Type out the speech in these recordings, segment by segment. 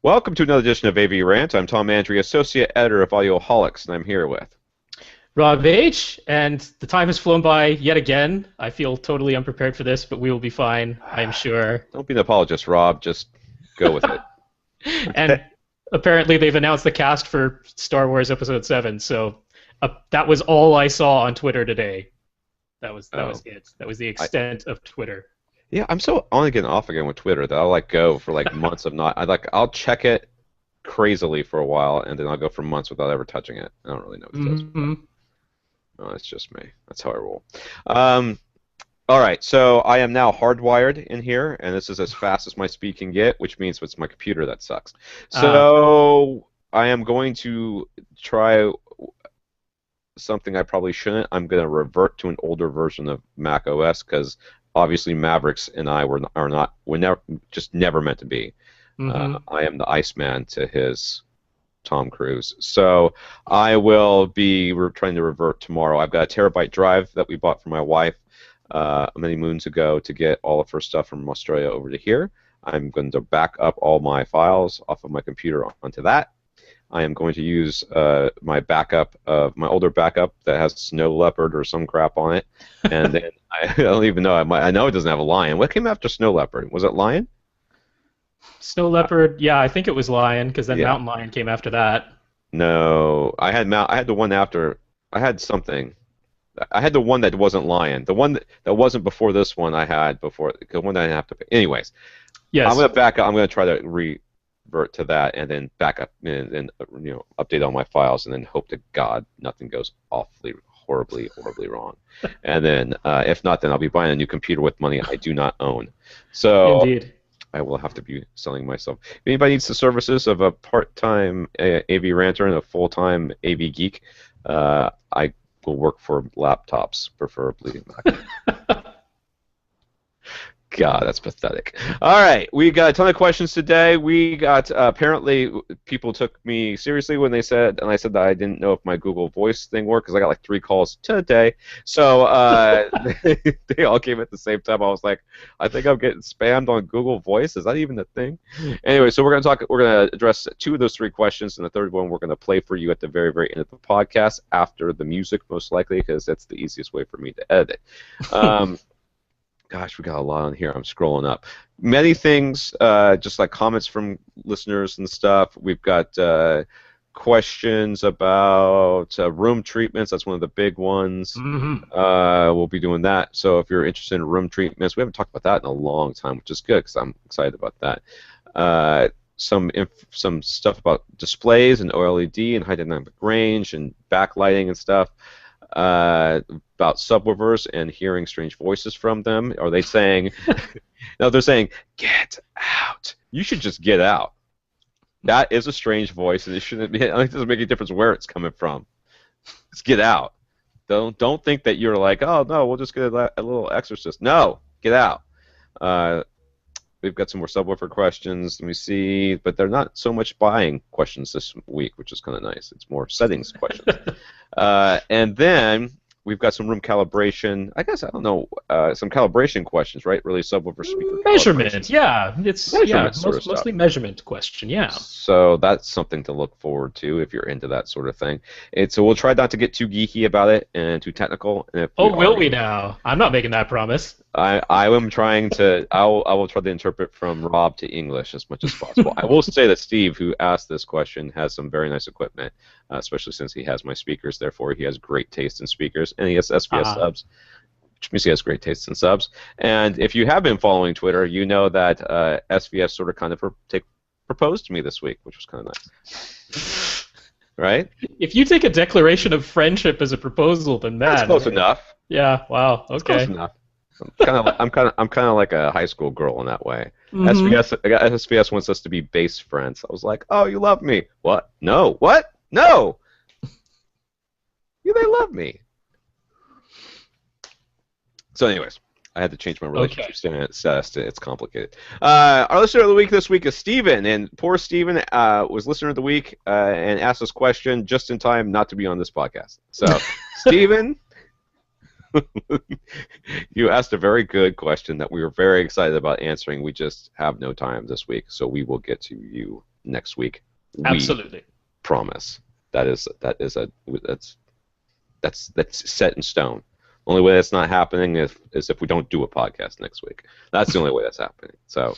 Welcome to another edition of AV Rant. I'm Tom Andry, Associate Editor of Audioholics, and I'm here with... Rob H, and the time has flown by yet again. I feel totally unprepared for this, but we will be fine, I am sure. Don't be an apologist, Rob. Just go with it. And apparently they've announced the cast for Star Wars Episode 7, so that was all I saw on Twitter today. That was it. That was the extent of Twitter. Yeah, I'm so on again, off again with Twitter that I'll go for months of not. I'll check it crazily for a while, and then I'll go for months without ever touching it. I don't really know what it does. Mm-hmm. No, it's just me. That's how I roll. All right, so I am now hardwired in here, and this is as fast as my speed can get, which means it's my computer that sucks. So I am going to try something I probably shouldn't. I'm going to revert to an older version of Mac OS because obviously Mavericks and I we're never meant to be. Mm-hmm. I am the Iceman to his Tom Cruise. So I will be trying to revert tomorrow. I've got a terabyte drive that we bought for my wife many moons ago to get all of her stuff from Australia over to here. I'm going to back up all my files off of my computer onto that. I am going to use my older backup that has Snow Leopard or some crap on it, and then I don't even know. I know it doesn't have a lion. What came after Snow Leopard? Was it lion? Snow Leopard, yeah, I think it was Lion, because then Mountain Lion came after that. No, I had the one after. I had something. I had the one that wasn't lion. The one that wasn't before this one I had before. The one that I didn't have to pay. Anyways, yes. I'm going to back up. I'm going to try to revert to that and then back up and update all my files and then hope to God nothing goes awfully, horribly wrong. And then if not, then I'll be buying a new computer with money I do not own. So Indeed. I will have to be selling myself. If anybody needs the services of a part-time AV ranter and a full-time AV geek, I will work for laptops, preferably. God, that's pathetic. All right, we got a ton of questions today. We got apparently people took me seriously when I said that I didn't know if my Google Voice thing worked because I got like 3 calls today. So they all came at the same time. I was like, I think I'm getting spammed on Google Voice. Is that even a thing? Anyway, so we're gonna address 2 of those 3 questions, and the third one we're gonna play for you at the very, very end of the podcast after the music, most likely, because that's the easiest way for me to edit. Gosh, we got a lot on here. I'm scrolling up. Many things, just like comments from listeners and stuff. We've got questions about room treatments. That's one of the big ones. Mm-hmm. We'll be doing that. So if you're interested in room treatments, we haven't talked about that in a long time, which is good because I'm excited about that. Some stuff about displays and OLED and high dynamic range and backlighting and stuff. About subwoofers and hearing strange voices from them. Are they saying... No, they're saying, get out. You should just get out. That is a strange voice, and it shouldn't be... It doesn't make a difference where it's coming from. Just get out. Don't think that you're like, oh, no, we'll just get a little exorcist. No, get out. We've got some more subwoofer questions. Let me see. But they're not so much buying questions this week, which is kind of nice. It's more settings questions. And then we've got some room calibration. I guess, I don't know, some calibration questions, right? Really subwoofer speaker Measurement, yeah. It's measurement mostly measurement question, yeah. So that's something to look forward to if you're into that sort of thing. So we'll try not to get too geeky about it and too technical. And if will we now? I'm not making that promise. I am trying to. I will try to interpret from Rob to English as much as possible. I will say that Steve, who asked this question, has some very nice equipment, especially since he has my speakers. Therefore, he has great taste in speakers, and he has SPS subs, which means he has great taste in subs. And if you have been following Twitter, you know that SVS sort of kind of proposed to me this week, which was kind of nice. Right? If you take a declaration of friendship as a proposal, then that's close enough. Yeah. Wow. Okay. That's close enough. I'm kind of like a high school girl in that way. Mm-hmm. SVS wants us to be base friends. I was like, oh, you love me? What? No. What? No. They love me. So, anyways, I had to change my relationship status. It's complicated. Our listener of the week this week is Stephan, and poor Stephan was listener of the week and asked this question just in time not to be on this podcast. So, Stephan. You asked a very good question that we were very excited about answering. We just have no time this week, so we will get to you next week. Absolutely. We promise. That's set in stone. Only way that's not happening is if we don't do a podcast next week. That's the only way that's happening. So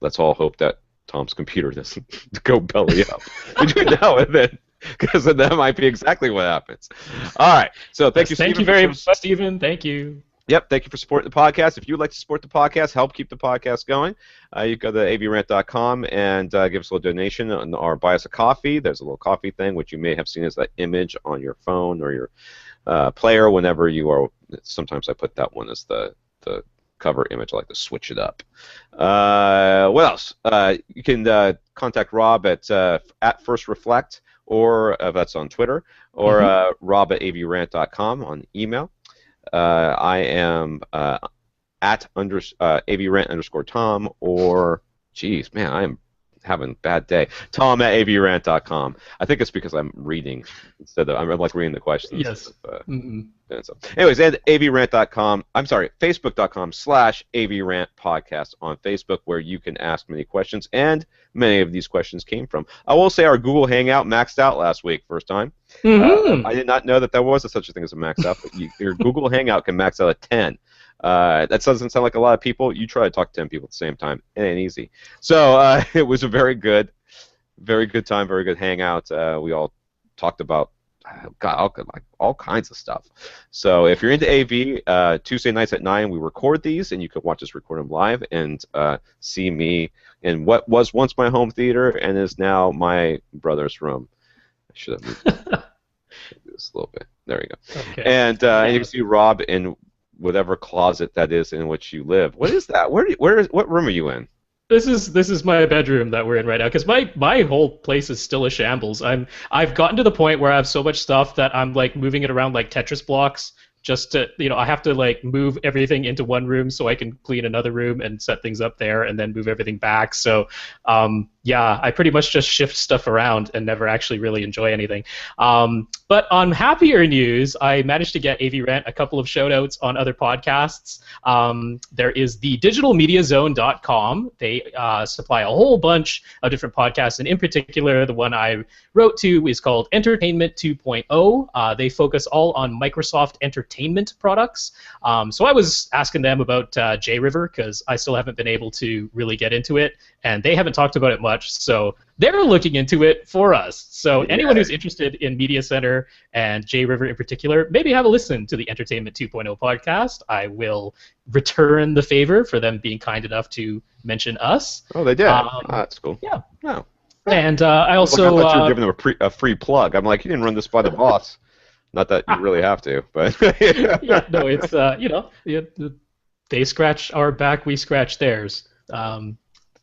let's all hope that Tom's computer doesn't go belly up between now and then, because that might be exactly what happens. All right. So thank you, Stephen. Thank you very much, Stephen. Thank you. Yep, thank you for supporting the podcast. If you'd like to support the podcast, help keep the podcast going, you go to avrant.com and give us a little donation or buy us a coffee. There's a little coffee thing, which you may have seen as that image on your phone or your player whenever you are. Sometimes I put that one as the cover image. I like to switch it up. What else? You can contact Rob at First Reflect, or that's on Twitter, or Rob at avrant.com on email. I am at avrant_Tom, or geez, man, I am having a bad day. Tom at avrant.com. I think it's because I'm reading instead of I'm like reading the questions. Yes. So. Anyways, and avrant.com. I'm sorry, facebook.com/avrant podcast on Facebook, where you can ask many questions, and many of these questions came from. I will say our Google Hangout maxed out last week, first time. I did not know that there was such a thing as a max out, but your Google Hangout can max out at 10. That doesn't sound like a lot of people. You try to talk to 10 people at the same time. It ain't easy. So it was a very good time, very good hangout. We all talked about all kinds of stuff. So if you're into AV, Tuesday nights at 9, we record these, and you can watch us record them live and see me in what was once my home theater and is now my brother's room. I should have moved this a little bit. There we go. Okay. And you can see Rob in whatever closet that is in which you live. What is that? What room are you in? This is my bedroom that we're in right now, because my whole place is still a shambles. I've gotten to the point where I have so much stuff that I'm like moving it around like Tetris blocks, just to, I have to like move everything into one room so I can clean another room and set things up there and then move everything back. So yeah, I pretty much just shift stuff around and never actually really enjoy anything. But on happier news, I managed to get AV Rant a couple of shout-outs on other podcasts. There is the digitalmediazone.com. They supply a whole bunch of different podcasts, and in particular, the one I wrote to is called Entertainment 2.0. They focus all on Microsoft entertainment products. So I was asking them about JRiver, because I still haven't been able to really get into it, and they haven't talked about it much. So they're looking into it for us. So anyone who's interested in Media Center and JRiver in particular, maybe have a listen to the Entertainment 2.0 podcast. I will return the favor for them being kind enough to mention us. Oh, they did. That's cool. Yeah. Oh. And I also... I thought you were giving them a free plug. I'm like, you didn't run this by the boss. Not that you really have to, but... Yeah, no, it's, they scratch our back, we scratch theirs.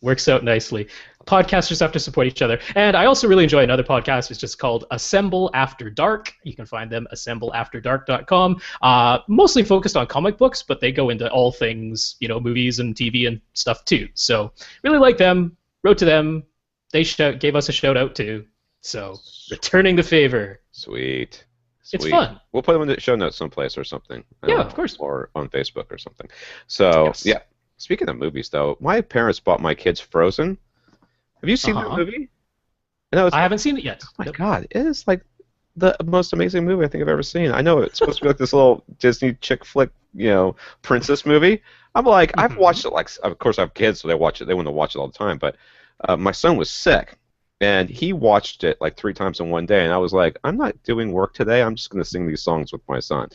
Works out nicely. Podcasters have to support each other. And I also really enjoy another podcast. It's just called Assemble After Dark. You can find them assembleafterdark.com. Mostly focused on comic books, but they go into all things, movies and TV and stuff too. So really like them. Wrote to them. They gave us a shout out too. So returning the favor. Sweet. It's fun. We'll put them in the show notes someplace or something. Yeah, of course. Or on Facebook or something. So, yes. Yeah. Speaking of movies, though, my parents bought my kids Frozen. Have you seen that movie? I haven't seen it yet. Oh, my God. It is like the most amazing movie I think I've ever seen. I know it's supposed to be like this little Disney chick flick, princess movie. I'm like, I've watched it, like, of course I have kids, so they watch it. They want to watch it all the time. But my son was sick, and he watched it like 3 times in one day, and I was like, I'm not doing work today. I'm just going to sing these songs with my son.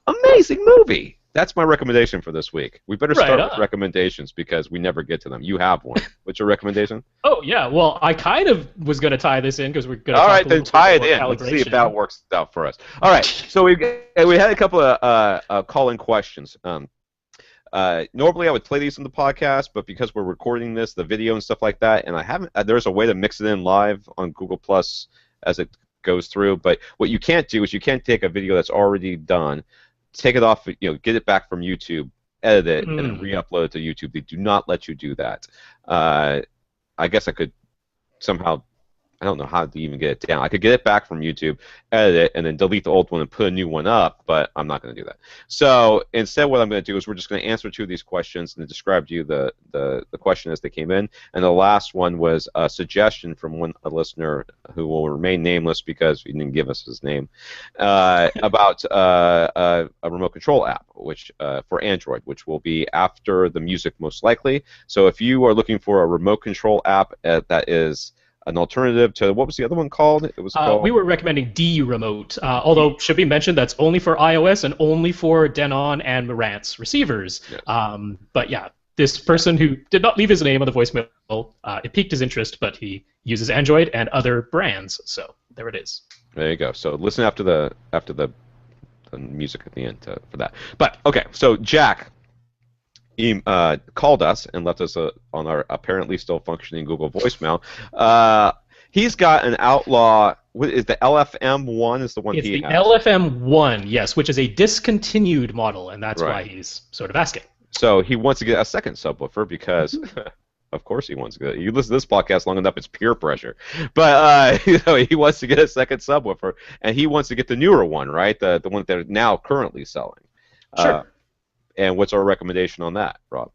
Amazing movie. That's my recommendation for this week. We better start with recommendations because we never get to them. You have one. What's your recommendation? Oh, yeah. Well, I kind of was going to tie this in because we're going to All right, then tie it in. Let's see if that works out for us. All right. So we had a couple of call-in questions. Normally I would play these in the podcast, but because we're recording this, the video and stuff like that, and I haven't. There's a way to mix it in live on Google Plus as it goes through. But what you can't do is you can't take a video that's already done, take it off, get it back from YouTube, edit it, and then re-upload it to YouTube. They do not let you do that. I guess I could somehow, I don't know how to even get it down. I could get it back from YouTube, edit it, and then delete the old one and put a new one up, but I'm not going to do that. So instead, what I'm going to do is we're just going to answer 2 of these questions and describe to you the question as they came in. And the last one was a suggestion from a listener who will remain nameless because he didn't give us his name, about a remote control app, which for Android, which will be after the music most likely. So if you are looking for a remote control app that is an alternative to, what was the other one called? It was called. We were recommending D-Remote, although should be mentioned that's only for iOS and only for Denon and Rant's receivers. Yes. But yeah, this person who did not leave his name on the voicemail, it piqued his interest, but he uses Android and other brands, so there it is. There you go. So listen after the music at the end for that. But okay, so Jack. He called us and left us on our apparently still functioning Google voicemail. He's got an Outlaw. Is the LFM1 is the one it's he the has? LFM1, yes, which is a discontinued model, and that's why he's sort of asking. So he wants to get a second subwoofer because, of course, he wants to get. You listen to this podcast long enough, it's peer pressure. But he wants to get a second subwoofer, and he wants to get the newer one, right? The one that they're now currently selling. Sure. And what's our recommendation on that, Rob?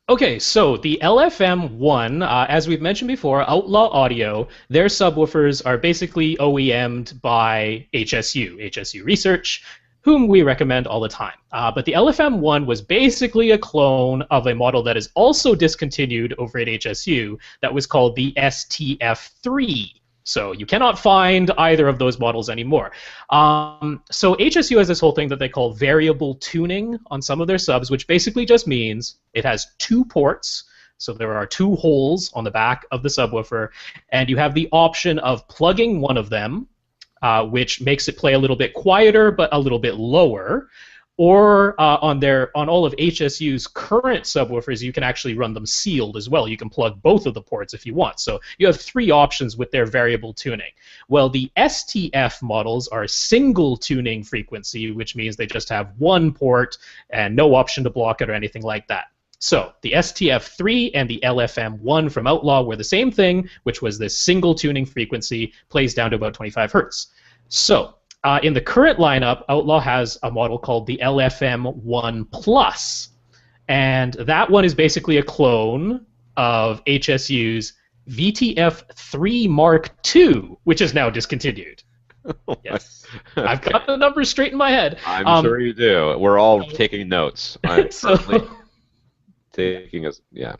Okay, so the LFM1, as we've mentioned before, Outlaw Audio, their subwoofers are basically OEM'd by HSU Research, whom we recommend all the time. But the LFM1 was basically a clone of a model that is also discontinued over at HSU that was called the STF3. So you cannot find either of those models anymore. So HSU has this whole thing that they call variable tuning on some of their subs, which basically just means it has 2 ports. So there are 2 holes on the back of the subwoofer, and you have the option of plugging one of them, which makes it play a little bit quieter but a little bit lower. Or on all of HSU's current subwoofers, you can actually run them sealed as well. You can plug both of the ports if you want. So you have 3 options with their variable tuning. Well, the STF models are single tuning frequency, which means they just have 1 port and no option to block it or anything like that. So the STF3 and the LFM1 from Outlaw were the same thing, which was this single tuning frequency, plays down to about 25 hertz. So in the current lineup, Outlaw has a model called the LFM1 Plus, and that one is basically a clone of HSU's VTF3 Mark II, which is now discontinued. Yes, I've got the numbers straight in my head. I'm sure you do. We're all taking notes. I'm taking us, yeah.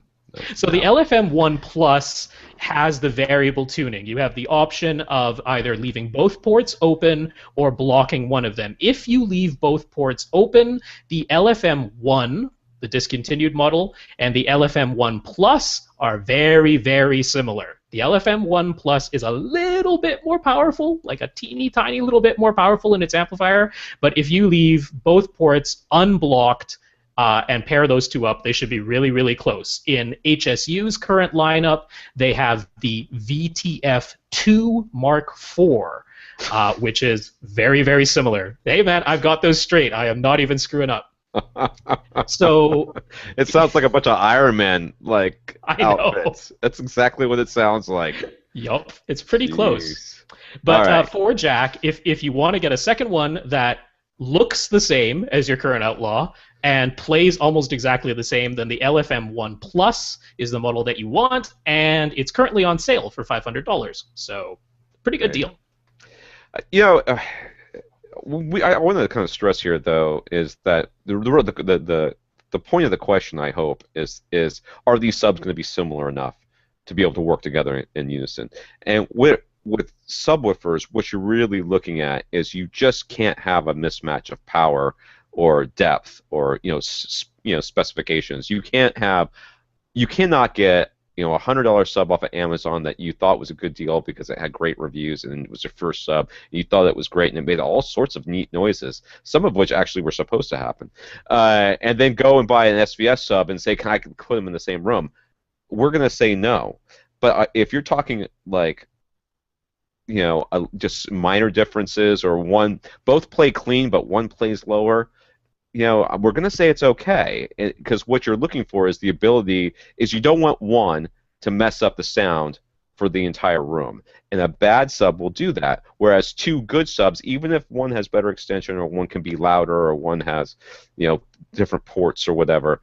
So the LFM1 Plus has the variable tuning. You have the option of either leaving both ports open or blocking one of them. If you leave both ports open, the LFM1, the discontinued model, and the LFM1 Plus are very, very similar. The LFM1 Plus is a little bit more powerful, like a teeny tiny little bit more powerful in its amplifier, but if you leave both ports unblocked, and pair those 2 up, they should be really, really close. In HSU's current lineup, they have the VTF2 Mark IV, which is very, very similar. Hey, man, I've got those straight. I am not even screwing up. So it sounds like a bunch of Iron Man outfits. Know. That's exactly what it sounds like. Yup, it's pretty close. But right. For Jack, if you want to get a second one that looks the same as your current Outlaw and plays almost exactly the same, then the LFM1 Plus is the model that you want, and it's currently on sale for $500. So, pretty good deal. I want to kind of stress here, though, is that the point of the question, I hope, is are these subs going to be similar enough to be able to work together in unison? And with subwoofers, what you're really looking at is you just can't have a mismatch of power or depth or specifications. You cannot get a $100 sub off of Amazon that you thought was a good deal because it had great reviews and it was your first sub. And you thought it was great and it made all sorts of neat noises, some of which actually were supposed to happen. And then go and buy an SVS sub and say, can I put them in the same room? We're going to say no. But if you're talking like just minor differences or both play clean but one plays lower, we're going to say it's okay, because what you're looking for is the ability, is you don't want one to mess up the sound for the entire room. And a bad sub will do that, whereas two good subs, even if one has better extension or one can be louder or one has, different ports or whatever,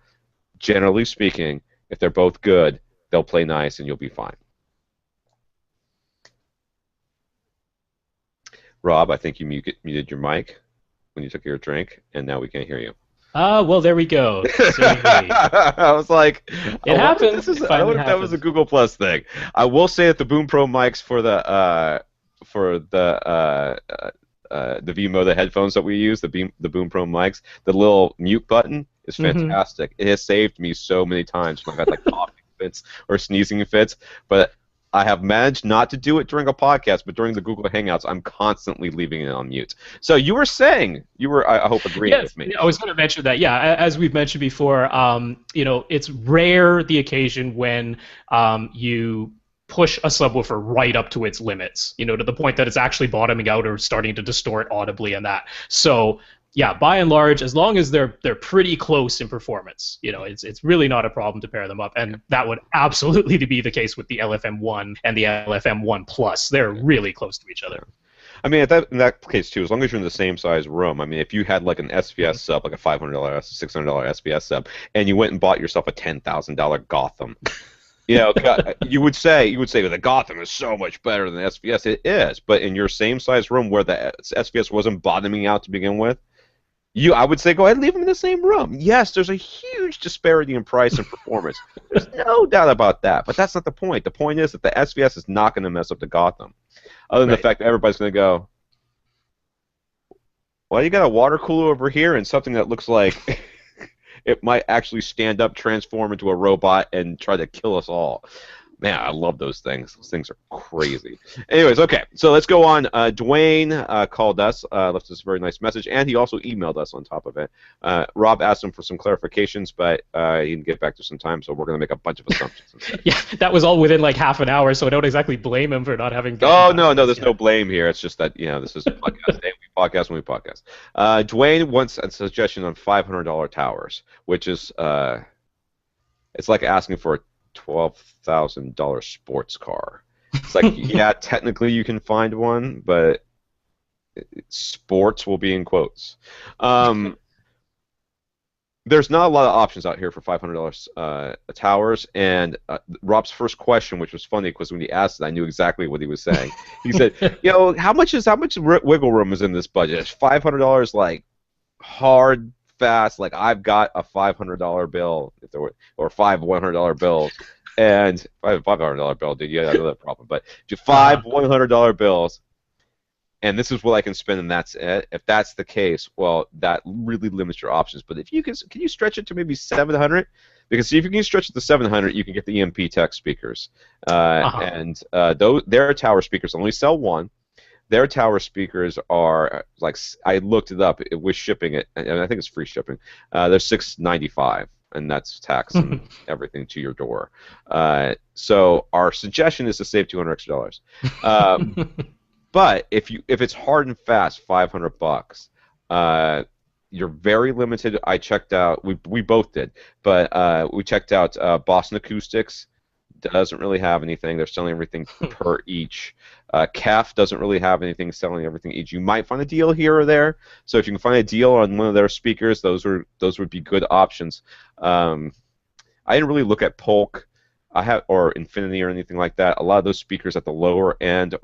generally speaking, if they're both good, they'll play nice and you'll be fine. Rob, I think you muted your mic when you took your drink, and now we can't hear you. Well, there we go. I was like, it happens. I wonder if that was a Google Plus thing. I will say that the Boom Pro mics for the V-Moda headphones that we use, the Boom Pro mics, the little mute button is fantastic. It has saved me so many times when I've had like coughing fits or sneezing fits, but I have managed not to do it during a podcast, but during the Google Hangouts, I'm constantly leaving it on mute. So you were saying, I hope, agreeing with me. I was going to mention that, yeah, as we've mentioned before, it's rare the occasion when you push a subwoofer right up to its limits, to the point that it's actually bottoming out or starting to distort audibly and that. So, yeah, by and large, as long as they're pretty close in performance, it's really not a problem to pair them up, and that would absolutely be the case with the LFM1 and the LFM1 Plus. They're really close to each other. I mean, in that case too, as long as you're in the same size room. I mean, if you had like an SPS sub, like a $500, $600 SPS sub, and you went and bought yourself a $10,000 Gotham. You would say the Gotham is so much better than the SPS. It is, but in your same size room where the SPS wasn't bottoming out to begin with, I would say go ahead and leave them in the same room. Yes, there's a huge disparity in price and performance. There's no doubt about that, but that's not the point. The point is that the SPS is not going to mess up the Gotham, other than the fact that everybody's going to go, well, you got a water cooler over here and something that looks like it might actually stand up, transform into a robot, and try to kill us all. Man, I love those things. Those things are crazy. Anyways, okay, so let's go on. Dwayne called us, left us a very nice message, and he also emailed us on top of it. Rob asked him for some clarifications, but he didn't get back to some time, so we're going to make a bunch of assumptions instead. Yeah, that was all within like half an hour, so I don't exactly blame him for not having... Oh, no, there's no blame here. It's just that, this is a podcast. We podcast when we podcast. Dwayne wants a suggestion on $500 towers, which is, it's like asking for a $12,000 sports car. It's like, yeah, technically you can find one, but sports will be in quotes. There's not a lot of options out here for $500 towers, and Rob's first question, which was funny because when he asked it, I knew exactly what he was saying. He said, how much wiggle room is in this budget? Is $500 like hard, fast, like I've got a $500 bill, or five $100 bills, and $500 bill, dude, you have another problem. But five $100 bills, and this is what I can spend, and that's it. If that's the case, well, that really limits your options. But if you can you stretch it to maybe $700? Because if you can stretch it to $700, you can get the EMP Tech speakers, and their tower speakers only sell one. Their tower speakers are like, I looked it up. It was shipping it, and I think it's free shipping. They're $695, and that's tax and everything to your door. So our suggestion is to save $200 extra. But if it's hard and fast, $500, you're very limited. I checked out. We both did, but we checked out Boston Acoustics. Doesn't really have anything. They're selling everything per each. CAF doesn't really have anything, selling everything each. You might find a deal here or there. So if you can find a deal on one of their speakers, those would be good options. I didn't really look at Polk, or Infinity or anything like that. A lot of those speakers at the lower end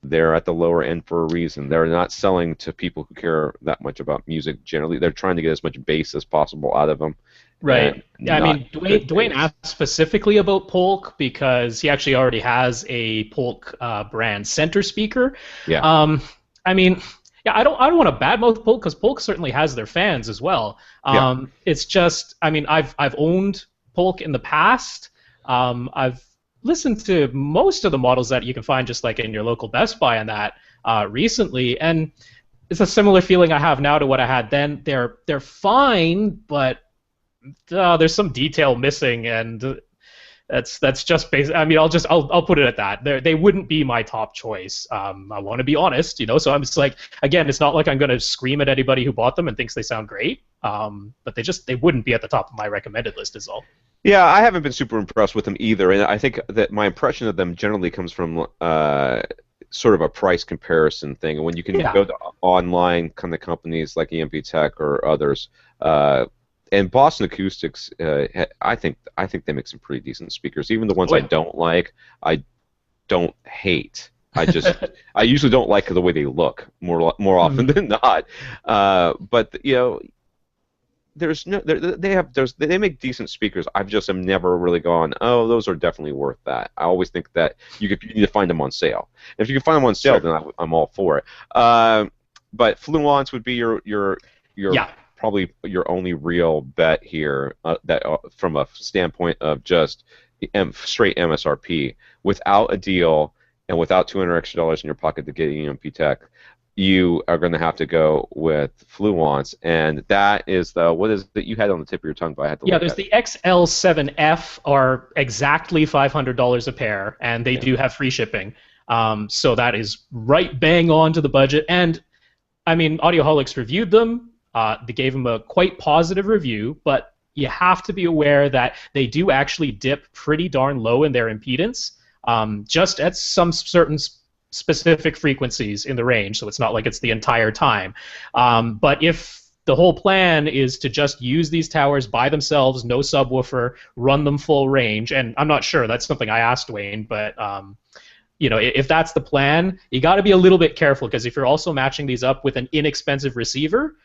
they're at the lower end for a reason. They're not selling to people who care that much about music generally. They're trying to get as much bass as possible out of them. Right. Yeah, I mean, Dwayne asked specifically about Polk because he actually already has a Polk brand center speaker. Yeah. I mean, yeah, I don't want to badmouth Polk because Polk certainly has their fans as well. It's just, I mean, I've owned Polk in the past. I've listened to most of the models that you can find just like in your local Best Buy and that recently, and it's a similar feeling I have now to what I had then. They're fine, but there's some detail missing, and That's just basic. I mean, I'll put it at that. They wouldn't be my top choice. I want to be honest, So I'm just like, again, it's not like I'm going to scream at anybody who bought them and thinks they sound great. But they wouldn't be at the top of my recommended list, is all. Yeah, I haven't been super impressed with them either, and I think that my impression of them generally comes from sort of a price comparison thing. And when you can Yeah. go to online kind of companies like EMP Tech or others, and Boston Acoustics, I think they make some pretty decent speakers. Even the ones Oh, I yeah. don't like, I don't hate. I usually don't like the way they look more often Mhm. than not. But they make decent speakers. I've just am never really gone, oh, those are definitely worth that. I always think that you need to find them on sale. And if you can find them on sale, Sure. then I'm all for it. But Fluence would be your Yeah. probably your only real bet here, that from a standpoint of just straight MSRP without a deal and without $200 extra in your pocket to get EMP Tech. You are going to have to go with Fluence, and that is what is that you had on the tip of your tongue, but I had to Yeah, look there's at it. the XL7F are exactly $500 a pair, and they Yeah. do have free shipping. So that is right bang on to the budget. And I mean, Audioholics reviewed them. They gave them a quite positive review, but you have to be aware that they do actually dip pretty darn low in their impedance, just at some certain specific frequencies in the range. So it's not like it's the entire time. But if the whole plan is to just use these towers by themselves, no subwoofer, run them full range, and I'm not sure, that's something I asked Wayne, but if that's the plan, you got to be a little bit careful, because if you're also matching these up with an inexpensive receiver,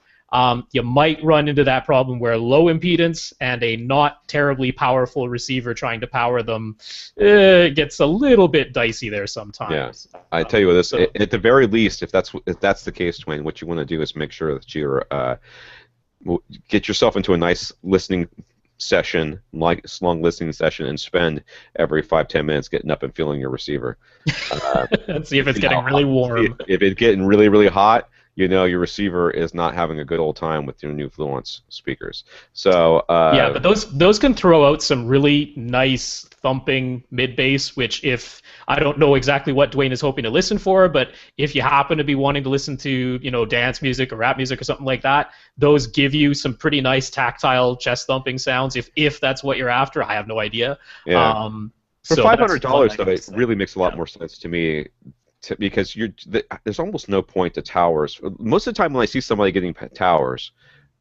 you might run into that problem where low impedance and a not terribly powerful receiver trying to power them gets a little bit dicey there Yeah, sometimes. I tell you what, So at the very least, if that's the case, Twain, what you want to do is make sure that you're get yourself into a nice listening session, like long listening session, and spend every 5-10 minutes getting up and feeling your receiver. let's see if it's See how getting really hot, warm. if it's getting really, really hot, your receiver is not having a good old time with your new Fluence speakers. So, Yeah, but those can throw out some really nice thumping mid bass, which if I don't know exactly what Dwayne is hoping to listen for, but if you happen to be wanting to listen to, dance music or rap music or something like that, those give you some pretty nice tactile chest thumping sounds. If that's what you're after, I have no idea. yeah. For So that's one $500 I though, can it say. really makes a lot Yeah. more sense to me, because there's almost no point to towers. Most of the time when I see somebody getting towers,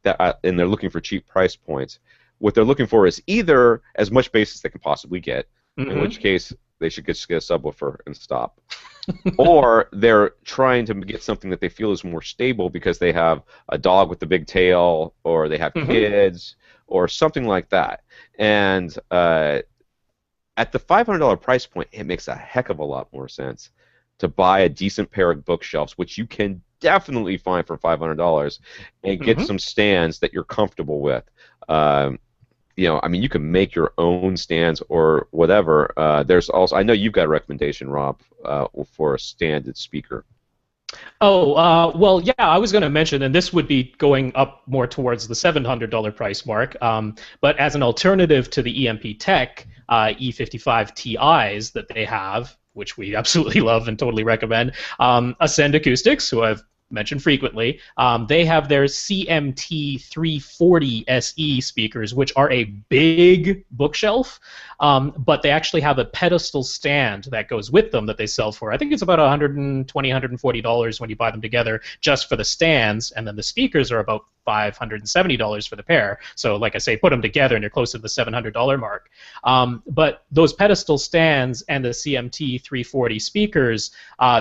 and they're looking for cheap price points, what they're looking for is either as much bass as they can possibly get, in which Hmm. case they should just get a subwoofer and stop, or they're trying to get something that they feel is more stable because they have a dog with a big tail, or they have Hmm. kids, or something like that. And at the $500 price point, it makes a heck of a lot more sense to buy a decent pair of bookshelves, which you can definitely find for $500, and get Hmm. some stands that you're comfortable with. I mean, you can make your own stands or whatever. There's also, I know you've got a recommendation, Rob, for a standard speaker. Oh, well, yeah, I was going to mention, and this would be going up more towards the $700 price mark, but as an alternative to the EMP Tech E55 Ti's that they have, which we absolutely love and totally recommend, Ascend Acoustics, who I've mentioned frequently, they have their CMT 340 SE speakers, which are a big bookshelf, but they actually have a pedestal stand that goes with them that they sell for. I think it's about $120, $140 when you buy them together just for the stands, and then the speakers are about $570 for the pair. So, like I say, put them together and you're close to the $700 mark. But those pedestal stands and the CMT 340 speakers,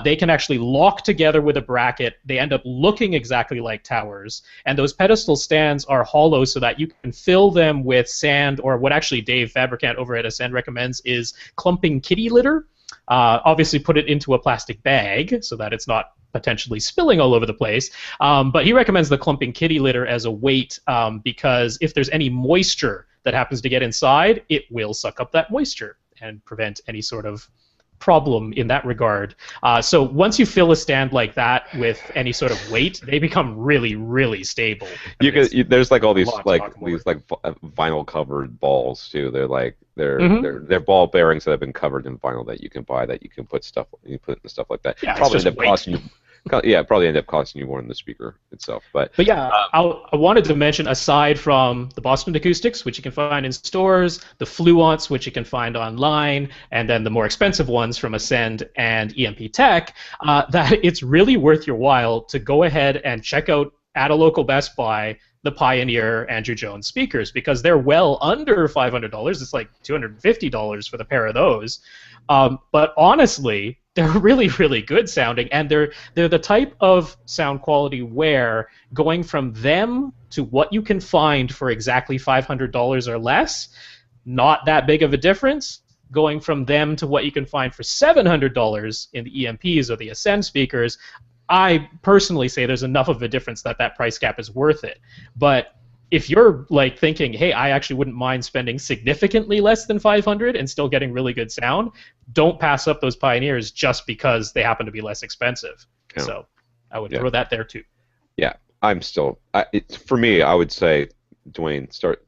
they can actually lock together with a bracket. They end up looking exactly like towers. And those pedestal stands are hollow so that you can fill them with sand, or what actually Dave Fabricant over at Ascend recommends is clumping kitty litter. Obviously, put it into a plastic bag so that it's not potentially spilling all over the place. But he recommends the clumping kitty litter as a weight, because if there's any moisture that happens to get inside, it will suck up that moisture and prevent any sort of problem in that regard. So once you fill a stand like that with any sort of weight, they become really, really stable. There's like all A these lot to knock 'em over. vinyl covered balls too. They're like Hmm. they're ball bearings that have been covered in vinyl that you can buy that you can put in stuff like that. Yeah, it's Probably just end up weight. costing you. Yeah, probably end up costing you more than the speaker itself. But But yeah, I wanted to mention, aside from the Boston Acoustics, which you can find in stores, the Fluonts, which you can find online, and then the more expensive ones from Ascend and EMP Tech, that it's really worth your while to go ahead and check out at a local Best Buy the Pioneer Andrew Jones speakers, because they're well under $500. It's like $250 for the pair of those. But honestly, they're really, really good sounding, and they're the type of sound quality where going from them to what you can find for exactly $500 or less, not that big of a difference. Going from them to what you can find for $700 in the EMPs or the Ascend speakers, I personally say there's enough of a difference that that price gap is worth it. But if you're like thinking, hey, I actually wouldn't mind spending significantly less than 500 and still getting really good sound, don't pass up those Pioneers just because they happen to be less expensive. yeah, So I would yeah, throw that there too. yeah. For me, I would say, Dwayne, start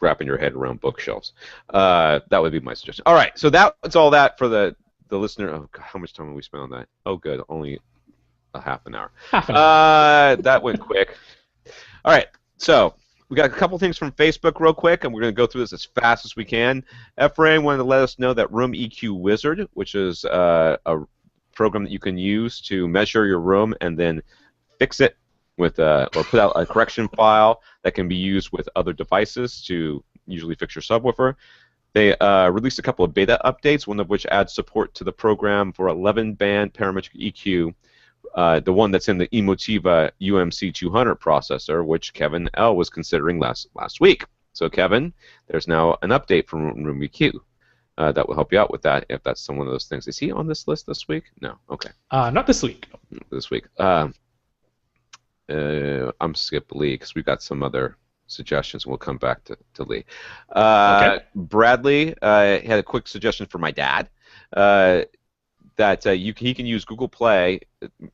wrapping your head around bookshelves. That would be my suggestion. All right, so that's all that for the listener. Oh God, how much time have we spent on that? Oh, good, only a half an hour. Half an hour. That went quick. All right, so we got a couple things from Facebook real quick, and we're going to go through this as fast as we can. Efrain wanted to let us know that Room EQ Wizard, which is a program that you can use to measure your room and then fix it with or put out a correction file that can be used with other devices to usually fix your subwoofer. They released a couple of beta updates, one of which adds support to the program for 11-band parametric EQ, the one that's in the Emotiva UMC 200 processor, which Kevin L. was considering last week. So Kevin, there's now an update from Room EQ that will help you out with that if that's one of those things. Is he on this list this week? No. Okay. Not this week. This week. I'm skip Lee because we've got some other suggestions. We'll come back to Lee. Okay. Bradley had a quick suggestion for my dad that he can use Google Play,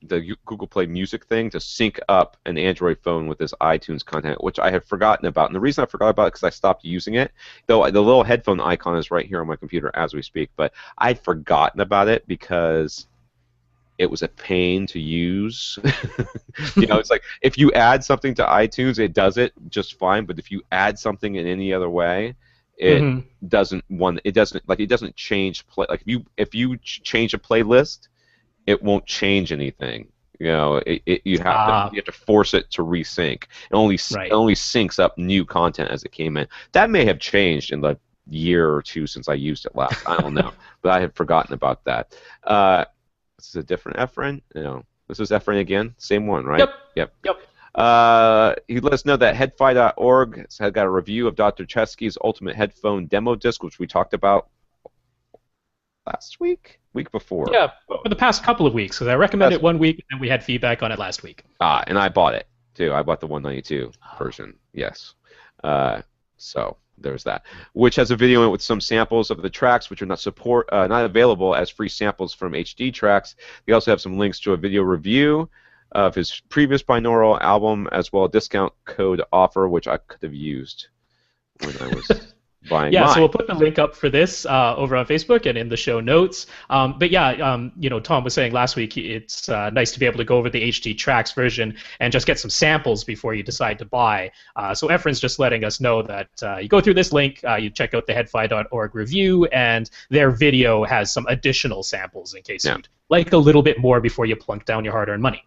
the Google Play Music thing, to sync up an Android phone with his iTunes content, which I had forgotten about. And the reason I forgot about it is because I stopped using it. Though the little headphone icon is right here on my computer as we speak, but I'd forgotten about it because it was a pain to use. It's like if you add something to iTunes, it does it just fine. But if you add something in any other way, it doesn't change play. Like if you change a playlist, it won't change anything. You have to force it to resync. It only syncs up new content as it came in. That may have changed in the year or two since I used it last. I don't know, but I had forgotten about that. This is a different Efrain? No. This is Efrain again? Same one, right? Yep. He let us know that headfi.org has got a review of Dr. Chesky's Ultimate Headphone Demo Disc, which we talked about week before. Yeah, for the past couple of weeks, because I recommended it one week, and we had feedback on it last week. And I bought it, too. I bought the 192 version, yes. So there's that, which has a video in it with some samples of the tracks, which are not available as free samples from HD tracks. They also have some links to a video review of his previous binaural album, as well as a discount code offer, which I could have used when I was buying mine. So we'll put the link up for this over on Facebook and in the show notes. But yeah, Tom was saying last week it's nice to be able to go over the HD tracks version and just get some samples before you decide to buy. So Efrain's just letting us know that you go through this link, you check out the headfi.org review, and their video has some additional samples in case you'd like a little bit more before you plunk down your hard-earned money.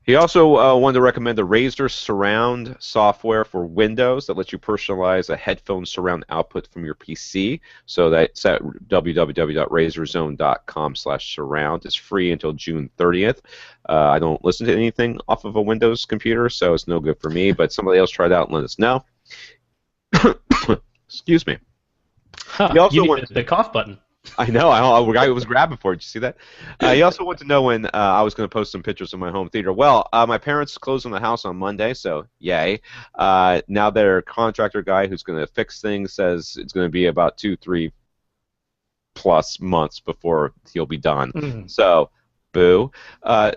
He also wanted to recommend the Razer Surround software for Windows that lets you personalize a headphone surround output from your PC. So that's at www.razorzone.com/surround. It's free until June 30th. I don't listen to anything off of a Windows computer, so it's no good for me, but somebody else tried it out and let us know. Excuse me. He also wanted the cough button. I know. I was grabbing for it. Did you see that? He also wanted to know when I was going to post some pictures of my home theater. Well, my parents closed on the house on Monday, so yay. Now their contractor guy who's going to fix things says it's going to be about 2-3 plus months before he'll be done. Mm. So, boo.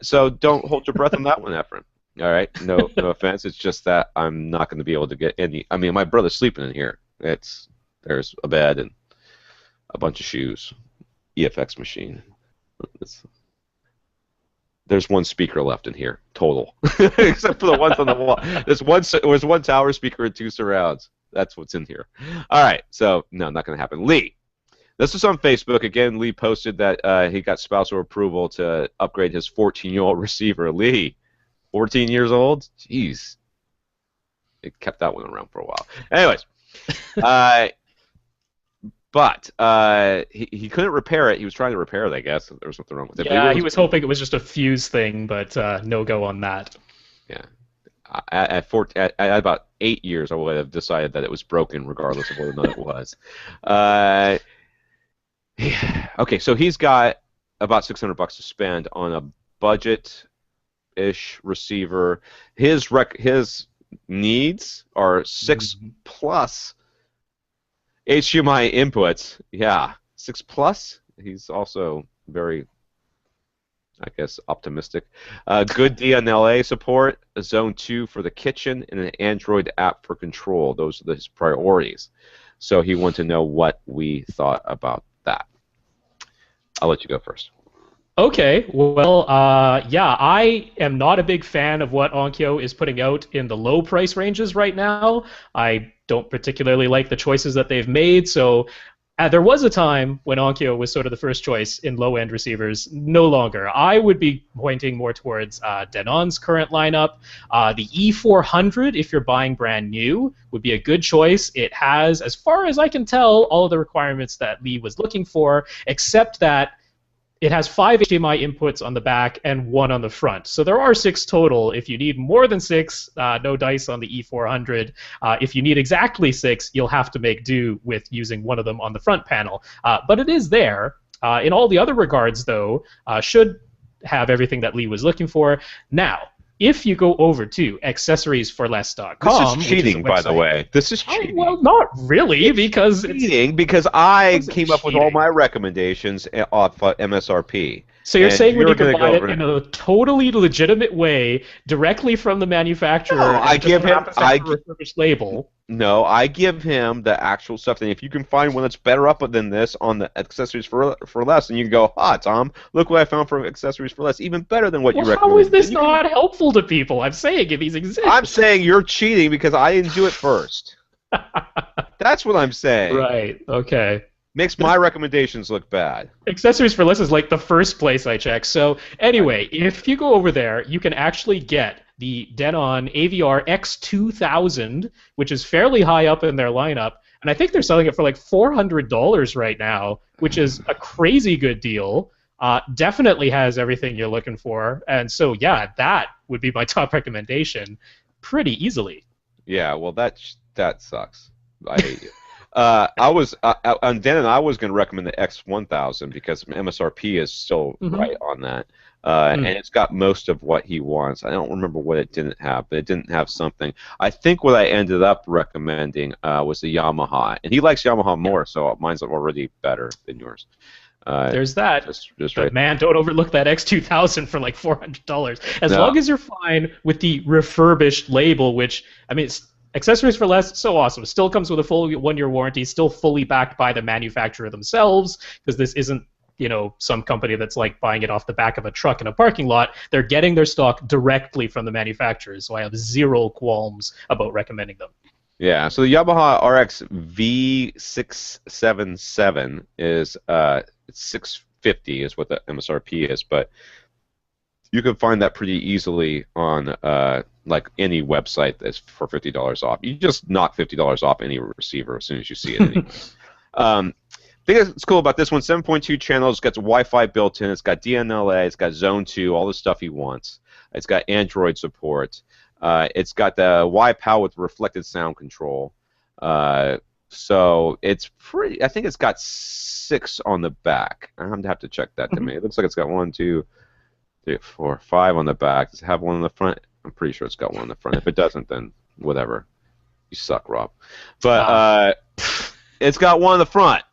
So don't hold your breath on that one, Efrain. All right, no offense. It's just that I'm not going to be able to get any. I mean, my brother's sleeping in here. There's a bed and a bunch of shoes, EFX machine. There's one speaker left in here total, except for the ones on the wall. There's one tower speaker and 2 surrounds. That's what's in here. All right, so no, not going to happen. Lee, this was on Facebook again. Lee posted that he got spousal approval to upgrade his 14-year-old receiver. Lee. 14 years old? Jeez. It kept that one around for a while. Anyways, but he couldn't repair it. He was trying to repair it, I guess. There was something wrong with it. Yeah, he was hoping it was just a fuse thing, but no go on that. Yeah. At about 8 years, I would have decided that it was broken, regardless of whether or not it was. Okay, so he's got about $600 to spend on a budget-ish receiver. His needs are 6 plus HDMI inputs. Yeah, 6 plus. He's also very, I guess, optimistic. Good DNLA support, a Zone 2 for the kitchen, and an Android app for control. Those are his priorities. So he wanted to know what we thought about that. I'll let you go first. Okay, well, yeah, I am not a big fan of what Onkyo is putting out in the low price ranges right now. I don't particularly like the choices that they've made, so there was a time when Onkyo was sort of the first choice in low-end receivers. No longer. I would be pointing more towards Denon's current lineup. The E400, if you're buying brand new, would be a good choice. It has, as far as I can tell, all of the requirements that Lee was looking for, except that it has 5 HDMI inputs on the back and 1 on the front. So there are 6 total. If you need more than 6, no dice on the E400. If you need exactly 6, you'll have to make do with using one of them on the front panel. But it is there. In all the other regards, though, should have everything that Lee was looking for. Now, if you go over to accessoriesforless.com, this is cheating, by the way. This is cheating. Well, not really, because it's cheating because I came up with all my recommendations off MSRP. So you're saying when you can buy it in a totally legitimate way, directly from the manufacturer, no, I give him a refurbished label. No, I give him the actual stuff. And if you can find one that's better up than this on the accessories for less, and you can go, Tom, look what I found for accessories for less, even better than what you recommend. How is this not helpful to people? I'm saying these exist. I'm saying you're cheating because I didn't do it first. That's what I'm saying. Right. Okay. Makes my recommendations look bad. Accessories for Less is like the first place I check. So anyway, if you go over there, you can actually get the Denon AVR X2000, which is fairly high up in their lineup, and I think they're selling it for like $400 right now, which is a crazy good deal. Definitely has everything you're looking for, and so yeah, that would be my top recommendation, pretty easily. Yeah, well that sucks. I hate you. On Denon, I was going to recommend the X1000 because MSRP is still right on that. And it's got most of what he wants. I don't remember what it didn't have, but it didn't have something. I think what I ended up recommending was the Yamaha. And he likes Yamaha more, so mine's already better than yours. There's that. Just right. Man, don't overlook that X2000 for like $400. As long as you're fine with the refurbished label, which, I mean, it's Accessories for Less, so awesome. It still comes with a full 1-year warranty, still fully backed by the manufacturer themselves, because this isn't, some company that's like buying it off the back of a truck in a parking lot. They're getting their stock directly from the manufacturers, so I have zero qualms about recommending them. Yeah, so the Yamaha RX V677 is $650 is what the MSRP is, but you can find that pretty easily on like any website that's for $50 off. You just knock $50 off any receiver as soon as you see it. Anyway. I think it's cool about this one. 7.2 channels. It's got Wi-Fi built in. It's got DNLA. It's got Zone 2. All the stuff he wants. It's got Android support. It's got the Y-POW with reflected sound control. So it's pretty. I think it's got 6 on the back. I'm gonna have to check that to me. It looks like it's got 1, 2, 3, 4, 5 on the back. Does it have 1 on the front? I'm pretty sure it's got 1 on the front. If it doesn't, then whatever. You suck, Rob. But it's got 1 on the front.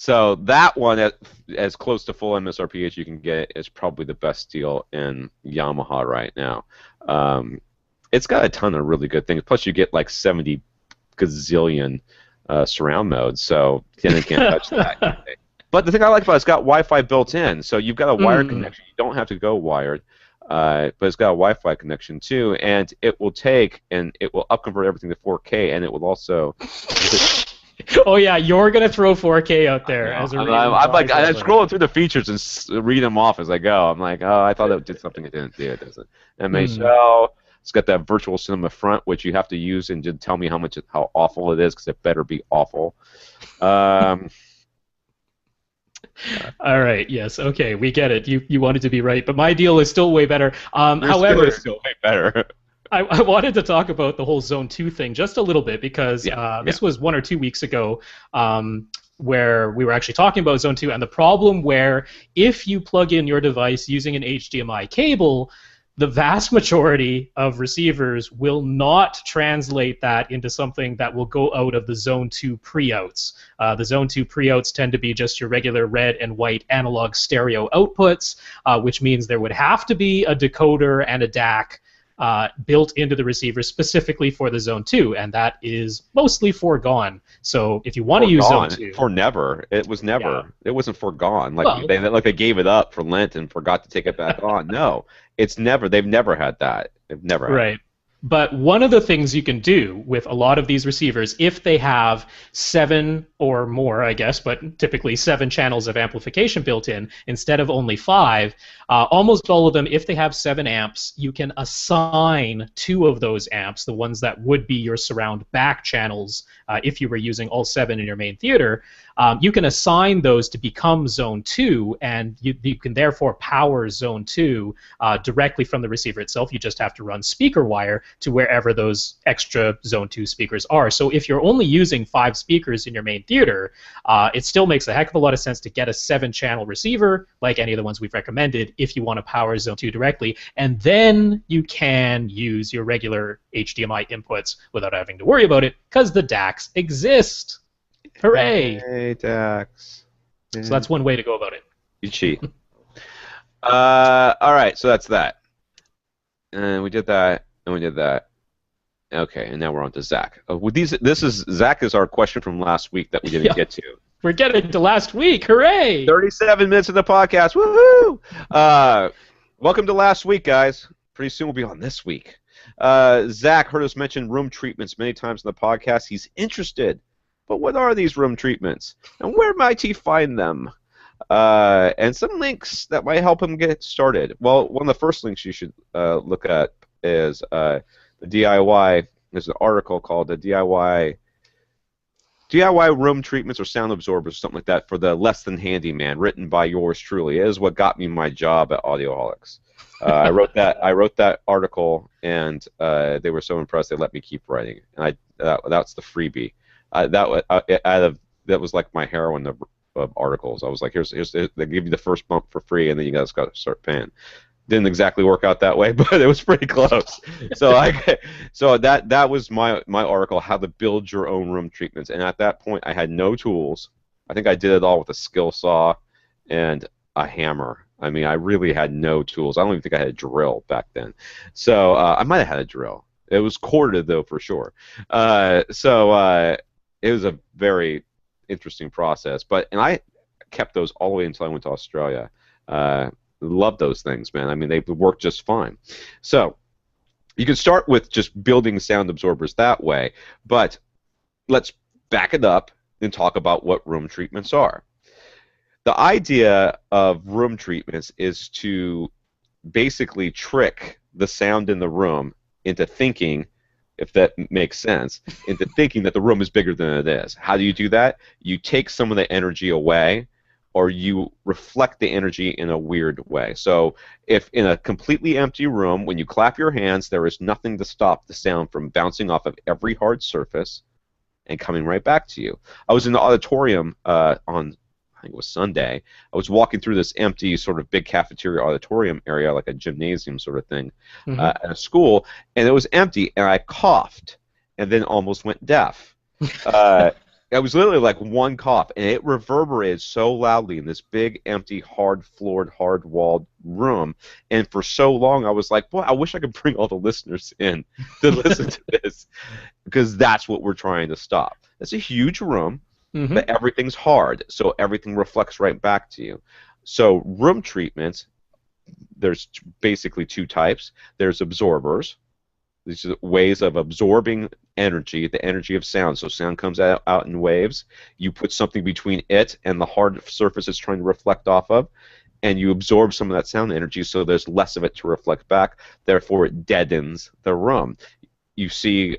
So that one, as close to full MSRP as you can get, is probably the best deal in Yamaha right now. It's got a ton of really good things. Plus, you get like 70 gazillion surround modes, so you can't touch that. But the thing I like about it's got Wi-Fi built in, so you've got a wired connection. You don't have to go wired, but it's got a Wi-Fi connection too, and it will upconvert everything to 4K, and it will also. Oh yeah, you're gonna throw 4K out there as a reason. I'm scrolling through the features and read them off as I go. I'm like, oh, I thought it did something it didn't do. It doesn't. MHL. It's got that virtual cinema front, which you have to use and just tell me how awful it is, because it better be awful. All right. Yes. Okay. We get it. You wanted to be right, but my deal is still way better. However, is still way better. I wanted to talk about the whole Zone 2 thing just a little bit because this was 1 or 2 weeks ago where we were actually talking about Zone 2 and the problem where if you plug in your device using an HDMI cable, the vast majority of receivers will not translate that into something that will go out of the Zone 2 pre-outs. The Zone 2 pre-outs tend to be just your regular red and white analog stereo outputs, which means there would have to be a decoder and a DAC built into the receiver specifically for the Zone 2, and that is mostly foregone. So if you want to use Zone 2... It was never. Yeah. It wasn't foregone. They gave it up for Lent and forgot to take it back on. No, it's never. They've never had that. They've never had Right. But one of the things you can do with a lot of these receivers, if they have 7 or more, I guess, but typically 7 channels of amplification built in instead of only 5, almost all of them, if they have 7 amps, you can assign 2 of those amps, the ones that would be your surround back channels, if you were using all 7 in your main theater, you can assign those to become Zone 2, and you can therefore power Zone 2 directly from the receiver itself. You just have to run speaker wire to wherever those extra Zone 2 speakers are. So if you're only using 5 speakers in your main theater, it still makes a heck of a lot of sense to get a 7-channel receiver, like any of the ones we've recommended, if you want to power Zone 2 directly, and then you can use your regular HDMI inputs without having to worry about it, because the DACs exist. Hooray! Hey, DACs. So that's one way to go about it. You cheat. All right, so that's that. And we did that, and we did that. Okay, and now we're on to Zach. Zach is our question from last week that we didn't get to. We're getting to last week. Hooray! 37 minutes of the podcast. Woohoo! Welcome to last week, guys. Pretty soon we'll be on this week. Zach heard us mention room treatments many times in the podcast. He's interested. But what are these room treatments? And where might he find them? And some links that might help him get started. Well, one of the first links you should look at is the DIY. There's an article called the DIY room treatments or sound absorbers, something like that, for the less than handyman, written by yours truly. It is what got me my job at Audioholics. I wrote that article, and they were so impressed they let me keep writing. And that's the freebie. That was like my heroin of articles. I was like, here's they give you the first month for free, and then you guys got to start paying. Didn't exactly work out that way, but it was pretty close. So that was my article, how to build your own room treatments. And at that point, I had no tools. I think I did it all with a skill saw and a hammer. I mean, I really had no tools. I don't even think I had a drill back then. So I might have had a drill. It was corded though, for sure. It was a very interesting process, and I kept those all the way until I went to Australia. Love those things, man. I mean, they work just fine. So you can start with just building sound absorbers that way, but let's back it up and talk about what room treatments are. The idea of room treatments is to basically trick the sound in the room into thinking, if that makes sense, into thinking that the room is bigger than it is. How do you do that? You take some of the energy away, or you reflect the energy in a weird way. So if in a completely empty room, when you clap your hands, there is nothing to stop the sound from bouncing off of every hard surface and coming right back to you. I was in the auditorium on, I think it was Sunday. I was walking through this empty sort of big cafeteria auditorium area, like a gymnasium sort of thing, at a school, and it was empty, and I coughed and then almost went deaf. It was literally like one cough, and it reverberated so loudly in this big, empty, hard-floored, hard-walled room. And for so long, I was like, "Boy, I wish I could bring all the listeners in to listen to this," because that's what we're trying to stop. It's a huge room, Hmm. but everything's hard, so everything reflects right back to you. So room treatments, there's basically two types. There's absorbers. These are ways of absorbing energy, the energy of sound. So sound comes out in waves. You put something between it and the hard surface it's trying to reflect off of, and you absorb some of that sound energy so there's less of it to reflect back. Therefore, it deadens the room. You see,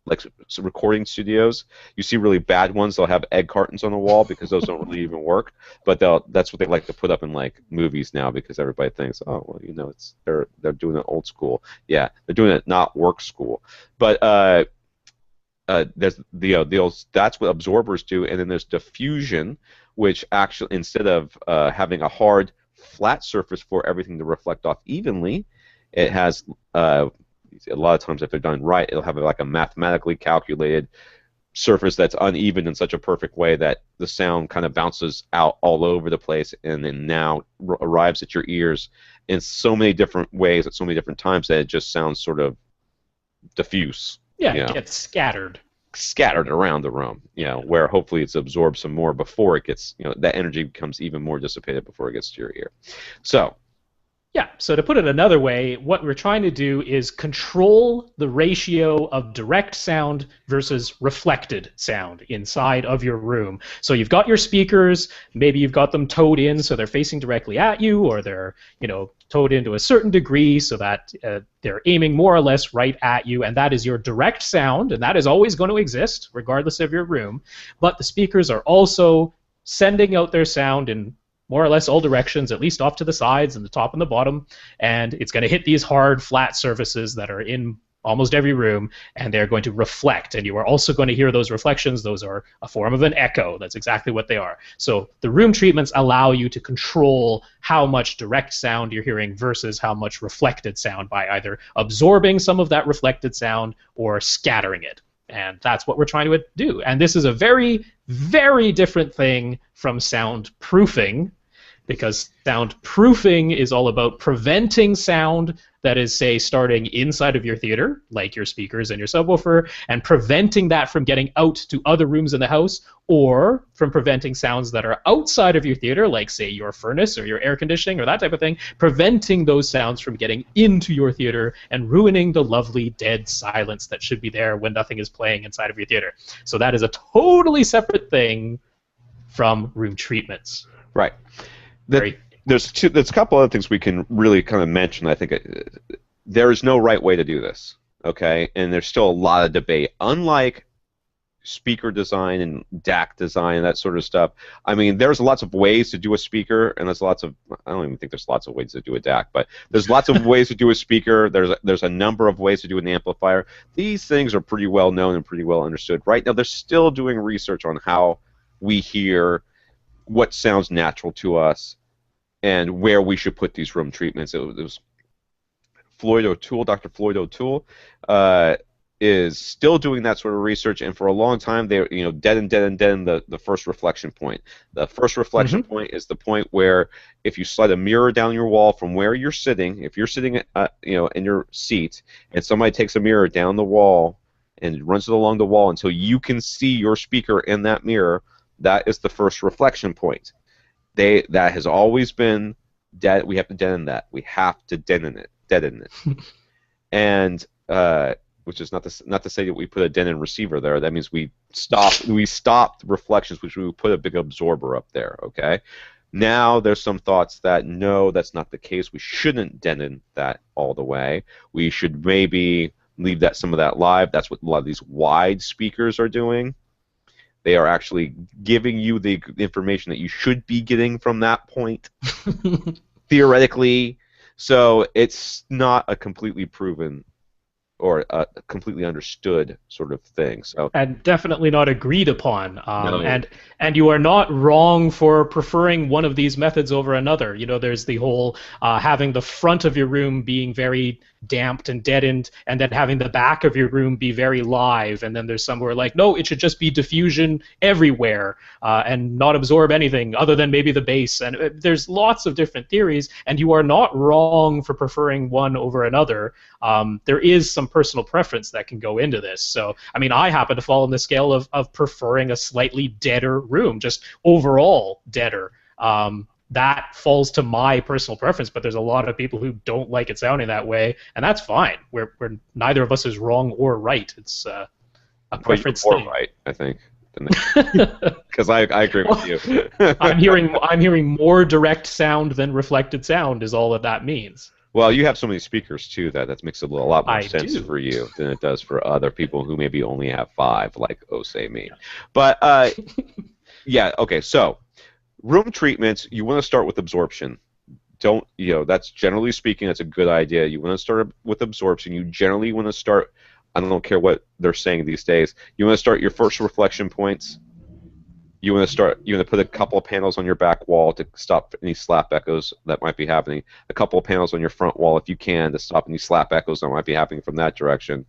like recording studios, you see really bad ones. They'll have egg cartons on the wall because those don't really even work. But that's what they like to put up in like movies now because everybody thinks, oh well, it's they're doing it old school. Yeah, they're doing it not work school. But there's the old, that's what absorbers do, and then there's diffusion, which actually instead of having a hard flat surface for everything to reflect off evenly, it has a lot of times if they're done right, it'll have like a mathematically calculated surface that's uneven in such a perfect way that the sound kind of bounces out all over the place and then now arrives at your ears in so many different ways at so many different times that it just sounds sort of diffuse, Yeah, you it know, gets scattered. scattered around the room, where hopefully it's absorbed some more before it gets, that energy becomes even more dissipated before it gets to your ear. So, Yeah, so to put it another way, what we're trying to do is control the ratio of direct sound versus reflected sound inside of your room. So you've got your speakers, maybe you've got them towed in so they're facing directly at you, or they're, towed in to a certain degree so that they're aiming more or less right at you, and that is your direct sound, and that is always going to exist regardless of your room. But the speakers are also sending out their sound in more or less all directions, at least off to the sides and the top and the bottom, and it's going to hit these hard, flat surfaces that are in almost every room, and they're going to reflect, and you are also going to hear those reflections. Those are a form of an echo. That's exactly what they are. So the room treatments allow you to control how much direct sound you're hearing versus how much reflected sound by either absorbing some of that reflected sound or scattering it. And that's what we're trying to do. And this is a very, very different thing from soundproofing, because soundproofing is all about preventing sound that is, say, starting inside of your theater, like your speakers and your subwoofer, and preventing that from getting out to other rooms in the house, or from preventing sounds that are outside of your theater, like, say, your furnace or your air conditioning or that type of thing, preventing those sounds from getting into your theater and ruining the lovely dead silence that should be there when nothing is playing inside of your theater. So that is a totally separate thing from room treatments. right. Very. There's a couple other things we can really kind of mention. I think there is no right way to do this, okay? And there's still a lot of debate. Unlike speaker design and DAC design and that sort of stuff, I mean, there's lots of ways to do a speaker, and I don't even think there's lots of ways to do a DAC, but there's lots of ways to do a speaker. There's a number of ways to do an amplifier. These things are pretty well known and pretty well understood. Right now, they're still doing research on how we hear, what sounds natural to us, and where we should put these room treatments. It was Floyd O'Toole, Dr. Floyd O'Toole, is still doing that sort of research, and for a long time they deaden the first reflection point. The first reflection point is the point where if you slide a mirror down your wall from where you're sitting, if you're sitting in your seat, and somebody takes a mirror down the wall and runs it along the wall until you can see your speaker in that mirror, that is the first reflection point. That has always been dead. We have to deaden that. We have to deaden it. And which is not to say that we put a deaden receiver there. That means we stopped reflections, which we would put a big absorber up there. Okay. Now there's some thoughts that no, that's not the case. We shouldn't deaden that all the way. We should maybe leave some of that live. That's what a lot of these wide speakers are doing. They are actually giving you the information that you should be getting from that point, theoretically. So it's not a completely proven or a completely understood sort of thing. So, and definitely not agreed upon. No. And you are not wrong for preferring one of these methods over another. There's the whole having the front of your room being very damped and deadened, and then having the back of your room be very live, and then there's somewhere like, no, it should just be diffusion everywhere and not absorb anything other than maybe the base. And there's lots of different theories, and you are not wrong for preferring one over another. There is some personal preference that can go into this. So, I mean, I happen to fall on the scale of preferring a slightly deader room, just overall deader. That falls to my personal preference, but there's a lot of people who don't like it sounding that way, and that's fine. We're neither of us is wrong or right. It's a preference thing. Right, I think. Because I agree with you. I'm hearing more direct sound than reflected sound is all that means. Well, you have so many speakers too that makes a lot more sense do. for you than it does for other people who maybe only have 5, like say me. But yeah, okay. So room treatments, you want to start with absorption. Don't that's generally speaking, that's a good idea. You want to start with absorption. You generally want to start. I don't care what they're saying these days. You want to start your first reflection points. You want to put a couple of panels on your back wall to stop any slap echoes that might be happening. A couple of panels on your front wall, if you can, to stop any slap echoes that might be happening from that direction.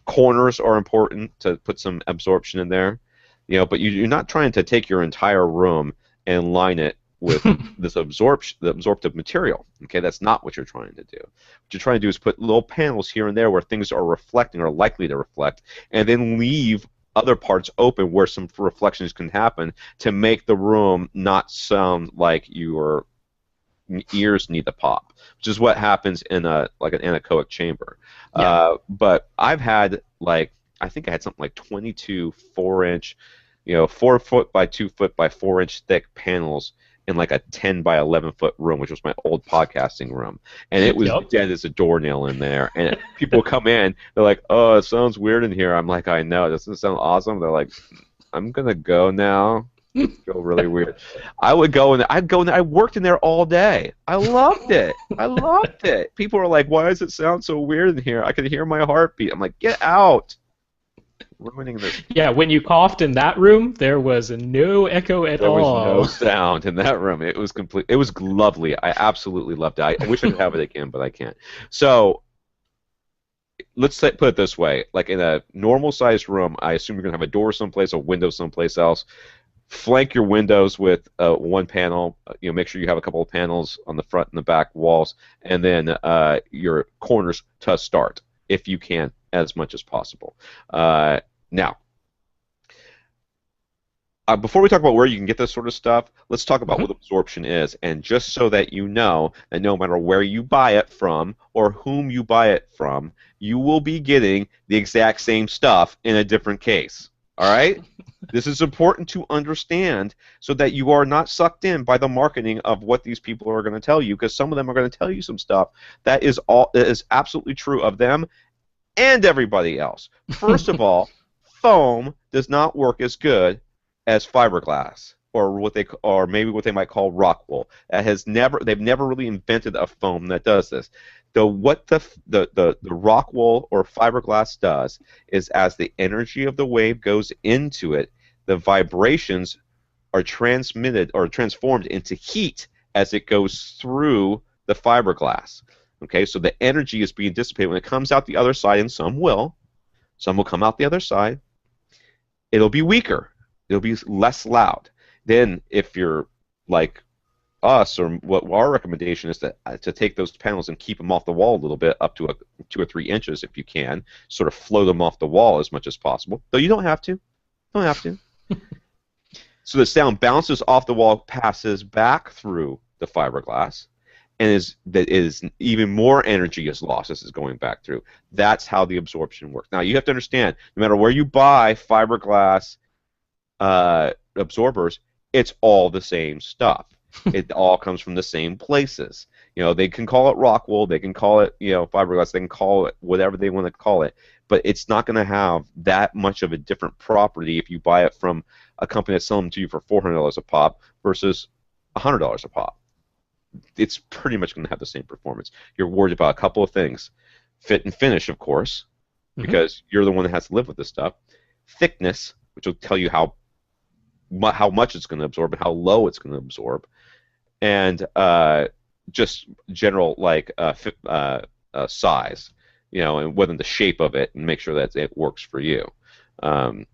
Corners are important to put some absorption in there. But you're not trying to take your entire room and line it with this absorptive material. Okay, that's not what you're trying to do. What you're trying to do is put little panels here and there where things are reflecting or likely to reflect, and then leave other parts open where some reflections can happen to make the room not sound like your ears need to pop, which is what happens in an anechoic chamber. Yeah. But I've had I think I had something like 22 4-inch, 4 foot by 2 foot by 4-inch thick panels in like a 10 by 11 foot room, which was my old podcasting room, and it was dead as a doornail in there. And people come in, they're like, "Oh, it sounds weird in here." I'm like, "I know, doesn't it sound awesome?" They're like, "I'm gonna go now." I feel really weird. I'd go in there. I worked in there all day. I loved it. I loved it. People are like, "Why does it sound so weird in here? I could hear my heartbeat." I'm like, "Get out." Ruining this. Yeah, when you coughed in that room, there was no echo at all. There was no sound in that room. It was complete. It was lovely. I absolutely loved it. I wish I could have it again, but I can't. So let's put it this way: like in a normal-sized room, I assume you're gonna have a door someplace, a window someplace else. Flank your windows with one panel. Make sure you have a couple of panels on the front and the back walls, and then your corners to start, if you can, as much as possible. Now, before we talk about where you can get this sort of stuff, let's talk about what absorption is. And just so that you know that no matter where you buy it from or whom you buy it from, you will be getting the exact same stuff in a different case. All right? This is important to understand so that you are not sucked in by the marketing of what these people are going to tell you, because some of them are going to tell you some stuff that is absolutely true of them and everybody else. First of all, foam does not work as good as fiberglass, or maybe what they might call rock wool. They've never really invented a foam that does this. What the rock wool or fiberglass does is, as the energy of the wave goes into it, the vibrations are transmitted or transformed into heat as it goes through the fiberglass. Okay, so the energy is being dissipated when it comes out the other side, and some will come out the other side. It'll be weaker. It'll be less loud. Then, if you're like us, or what our recommendation is to take those panels and keep them off the wall a little bit, up to 2 or 3 inches if you can, sort of float them off the wall as much as possible. Though you don't have to. Don't have to. So the sound bounces off the wall, passes back through the fiberglass, and is even more energy is lost as it's going back through. That's how the absorption works. Now you have to understand, no matter where you buy fiberglass absorbers, it's all the same stuff. It all comes from the same places. They can call it rock wool, they can call it fiberglass, they can call it whatever they want to call it, but it's not going to have that much of a different property if you buy it from a company that's selling them to you for $400 a pop versus $100 a pop. It's pretty much going to have the same performance. You're worried about a couple of things. Fit and finish, of course, because you're the one that has to live with this stuff. Thickness, which will tell you how much it's going to absorb and how low it's going to absorb. And just general size, and within the shape of it, and make sure that it works for you. Um,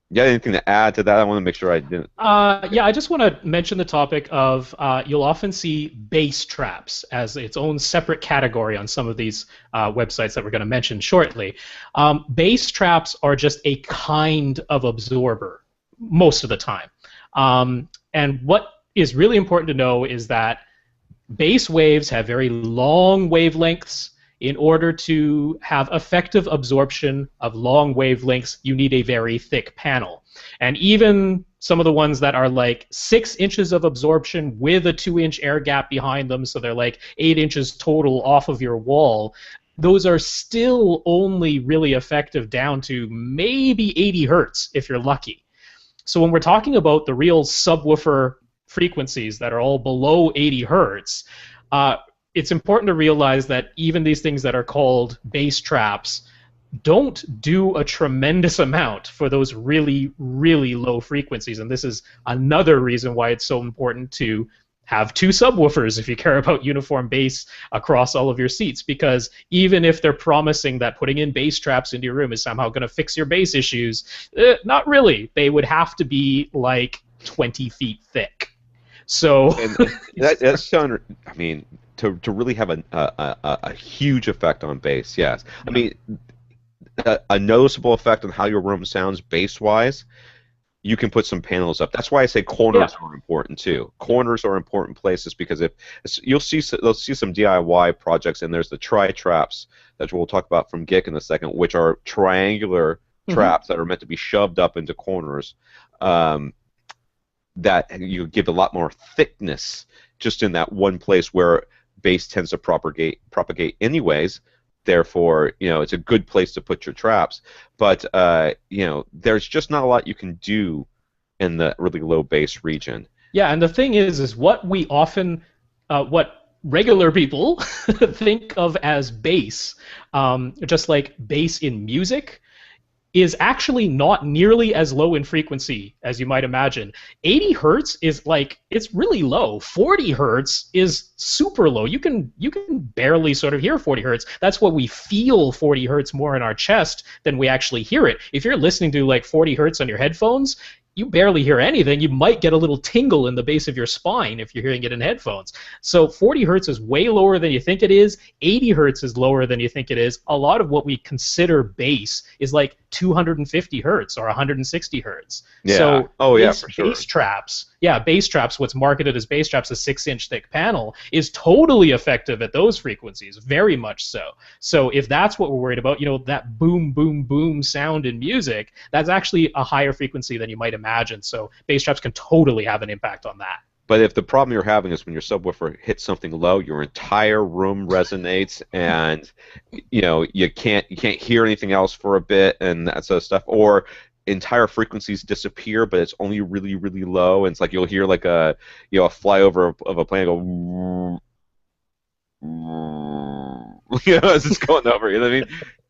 you got anything to add to that? I want to make sure I didn't. Yeah, I just want to mention the topic of you'll often see bass traps as its own separate category on some of these websites that we're going to mention shortly. Bass traps are just a kind of absorber most of the time. And what is really important to know is that bass waves have very long wavelengths. In order to have effective absorption of long wavelengths, you need a very thick panel. And even some of the ones that are like 6 inches of absorption with a 2-inch air gap behind them, so they're like 8 inches total off of your wall, those are still only really effective down to maybe 80 hertz if you're lucky. So when we're talking about the real subwoofer frequencies that are all below 80 hertz, it's important to realize that even these things that are called bass traps don't do a tremendous amount for those really, really low frequencies. And this is another reason why it's so important to have 2 subwoofers if you care about uniform bass across all of your seats, because even if they're promising that putting in bass traps into your room is somehow going to fix your bass issues, not really. They would have to be like 20 feet thick. So And that's sound. I mean, to really have a huge effect on bass, yes. I mean, a noticeable effect on how your room sounds bass-wise, you can put some panels up. That's why I say corners are important too. Corners are important places because if they'll see some DIY projects, and there's the tri-traps that we'll talk about from Gick in a second, which are triangular traps that are meant to be shoved up into corners. That you give a lot more thickness just in that one place where bass tends to propagate anyways. Therefore, it's a good place to put your traps. But there's just not a lot you can do in the really low bass region. Yeah, and the thing is what we often, what regular people think of as bass, just like bass in music, is actually not nearly as low in frequency as you might imagine. 80 hertz is it's really low. 40 hertz is super low. You can barely sort of hear 40 hertz. That's what we feel 40 hertz more in our chest than we actually hear it. If you're listening to like 40 hertz on your headphones, you barely hear anything. You might get a little tingle in the base of your spine if you're hearing it in headphones. So 40 hertz is way lower than you think it is. 80 hertz is lower than you think it is. A lot of what we consider bass is like 250 hertz or 160 hertz. Yeah. So for sure. Bass traps, what's marketed as bass traps, a 6-inch thick panel, is totally effective at those frequencies, very much so. So if that's what we're worried about, that boom, boom, boom sound in music, that's actually a higher frequency than you might imagine. So bass traps can totally have an impact on that. But if the problem you're having is when your subwoofer hits something low, your entire room resonates, and you can't hear anything else for a bit, and that sort of stuff, or entire frequencies disappear, but it's only really, really low, and it's like you'll hear like a flyover of a plane go, as it's going over. You know what I mean?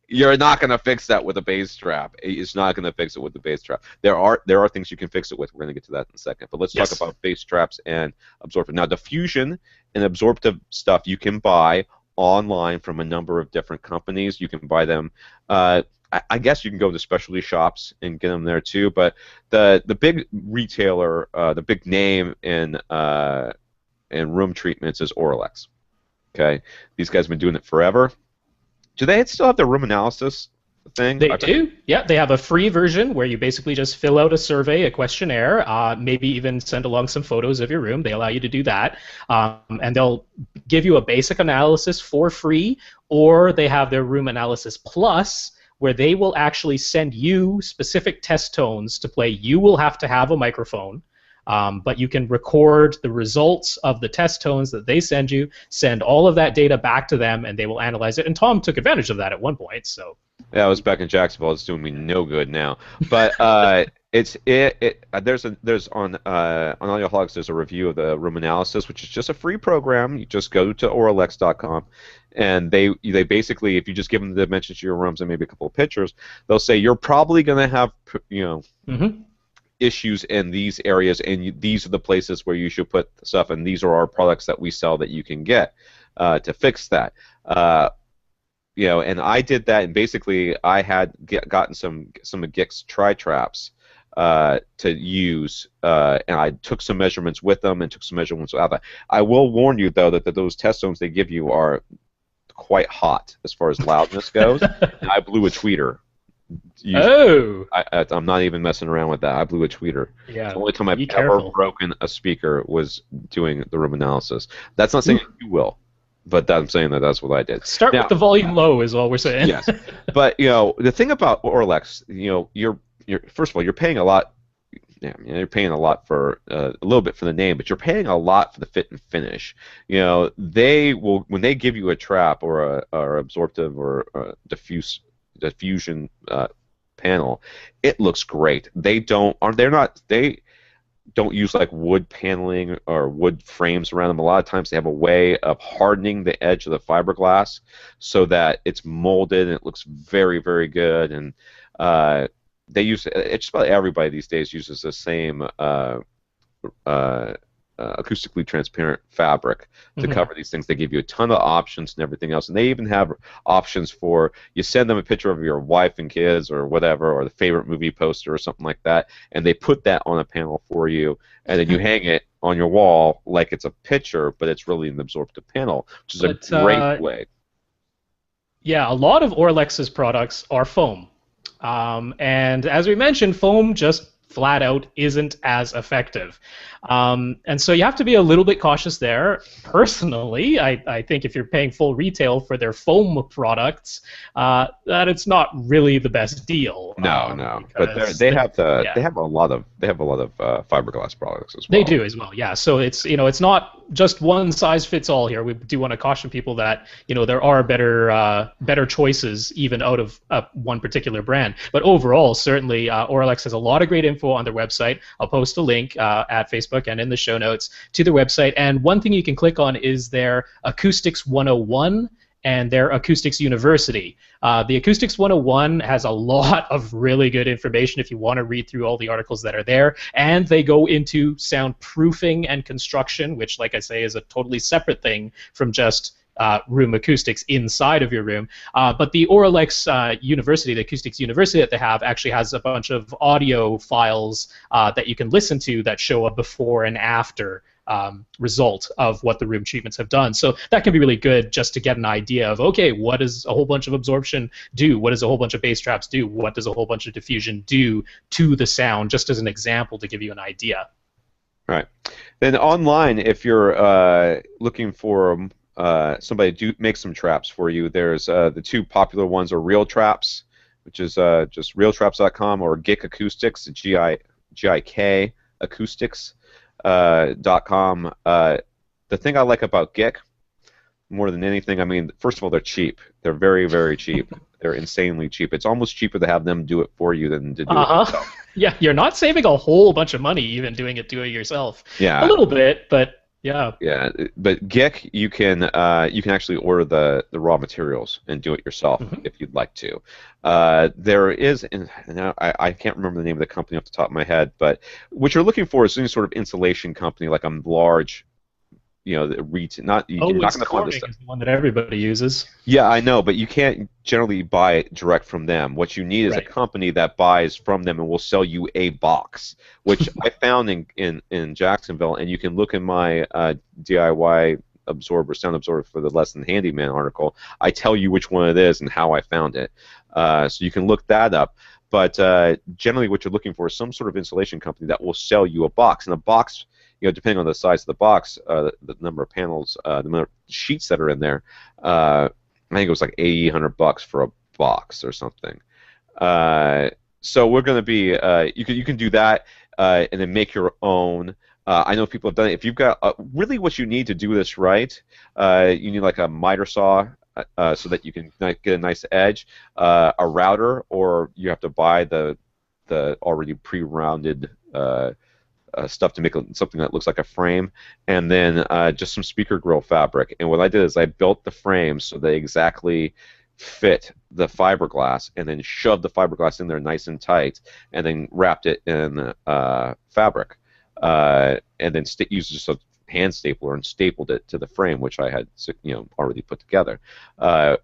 You're not going to fix that with a bass trap. It's not going to fix it with the bass trap. There are things you can fix it with. We're going to get to that in a second. But let's talk about bass traps and absorptive. Now, diffusion and absorptive stuff you can buy online from a number of different companies. You can buy them. I guess you can go to specialty shops and get them there too. But the big retailer, the big name in room treatments is Oralex. Okay, these guys have been doing it forever. Do they still have the room analysis thing? They do. Yeah, they have a free version where you basically just fill out a survey, a questionnaire, maybe even send along some photos of your room. They allow you to do that. And they'll give you a basic analysis for free, or they have their Room Analysis Plus, where they will actually send you specific test tones to play. You will have to have a microphone. But you can record the results of the test tones that they send you, send all of that data back to them, and they will analyze it. And Tom took advantage of that at one point. So yeah, I was back in Jacksonville. It's doing me no good now. But there's on Audioholics there's a review of the Room Analysis, which is just a free program. You just go to oralex.com, and they basically, if you just give them the dimensions of your rooms and maybe a couple of pictures, they'll say you're probably going to have issues in these areas, and these are the places where you should put stuff, and these are our products that we sell that you can get to fix that. and I did that, and basically I had gotten some of Gick's tri-traps to use, and I took some measurements with them and took some measurements without that. I will warn you though that those test zones they give you are quite hot as far as loudness goes. And I blew a tweeter. Oh. I'm not even messing around with that. I blew a tweeter. Yeah. The only time I've Be ever careful. broken a speaker was doing the room analysis. That's not saying you will, but I'm saying that that's what I did. Start Now, with the volume low is all we're saying. yes, but the thing about Orlex, you're first of all you're paying a lot. Yeah, you're paying a lot for a little bit for the name, but you're paying a lot for the fit and finish. They will when they give you a trap or a absorptive or a diffusion panel, it looks great. They don't use like wood paneling or wood frames around them. A lot of times they have a way of hardening the edge of the fiberglass so that it's molded and it looks very, very good. And they use just about everybody these days uses the same acoustically transparent fabric to cover these things. They give you a ton of options and everything else, and they even have options for you send them a picture of your wife and kids or whatever, or the favorite movie poster or something like that, and they put that on a panel for you, and then you hang it on your wall like it's a picture, but it's really an absorptive panel, which is a great way. Yeah, a lot of Orlex's products are foam. And as we mentioned, foam just flat out isn't as effective. And so you have to be a little bit cautious there. Personally, I think if you're paying full retail for their foam products, that it's not really the best deal. No, but they have a lot of fiberglass products as well. They do as well, yeah. So it's not just one size fits all here. We do want to caution people that there are better choices even out of one particular brand. But overall, certainly Orlex has a lot of great info on their website. I'll post a link at Facebook and in the show notes to their website. And one thing you can click on is their Acoustics 101 and their Acoustics University. The Acoustics 101 has a lot of really good information if you want to read through all the articles that are there, and they go into soundproofing and construction, which, like I say, is a totally separate thing from just room acoustics inside of your room. But the Orlex University, the Acoustics University that they have, actually has a bunch of audio files that you can listen to that show a before and after result of what the room treatments have done. So that can be really good just to get an idea of, okay, what does a whole bunch of absorption do? What does a whole bunch of bass traps do? What does a whole bunch of diffusion do to the sound, just as an example to give you an idea. Right. Then online, if you're looking for somebody to make some traps for you, there's the two popular ones are Real Traps, which is just realtraps.com, or Gick Acoustics, G-I-K Acoustics. .com. The thing I like about Gick more than anything, I mean, first of all, they're cheap. They're very, very cheap. They're insanely cheap. It's almost cheaper to have them do it for you than to do it yourself. Yeah, you're not saving a whole bunch of money even doing it yourself. Yeah. A little bit, but yeah. Yeah, but Gick, you can actually order the raw materials and do it yourself if you'd like to. There is, and now I can't remember the name of the company off the top of my head, but what you're looking for is any sort of insulation company, like a large, retail. Not you're not going to find this stuff. Is the one that everybody uses. Yeah, I know, but you can't generally buy it direct from them. What you need is a company that buys from them and will sell you a box, which I found in Jacksonville, and you can look in my DIY sound absorber for the Less Than Handyman article. I tell you which one it is and how I found it, so you can look that up. But generally, what you're looking for is some sort of insulation company that will sell you a box, and a box, depending on the size of the box, the number of panels, the number of sheets that are in there, I think it was like $100 for a box or something. So we're going to be, you can do that and then make your own. I know people have done it. If you've got really what you need to do this right, you need like a miter saw so that you can get a nice edge, a router, or you have to buy the already pre-rounded stuff to make something that looks like a frame, and then just some speaker grill fabric. And what I did is I built the frames so they exactly fit the fiberglass, and then shoved the fiberglass in there nice and tight, and then wrapped it in fabric, and then used just a hand stapler and stapled it to the frame, which I had already put together.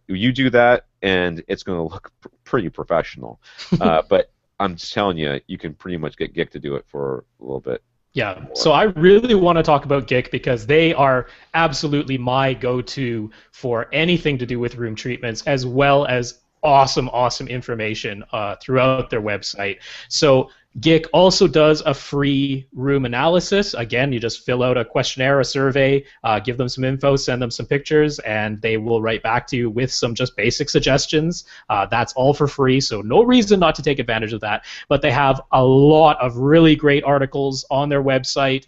You do that, and it's going to look pretty professional. But I'm just telling you, you can pretty much get GIK to do it for a little bit Yeah, more. so I really want to talk about GIK because they are absolutely my go-to for anything to do with room treatments, as well as awesome, awesome information throughout their website. So GIK also does a free room analysis. Again, you just fill out a questionnaire, a survey, give them some info, send them some pictures, and they will write back to you with some just basic suggestions. That's all for free, so no reason not to take advantage of that. But they have a lot of really great articles on their website.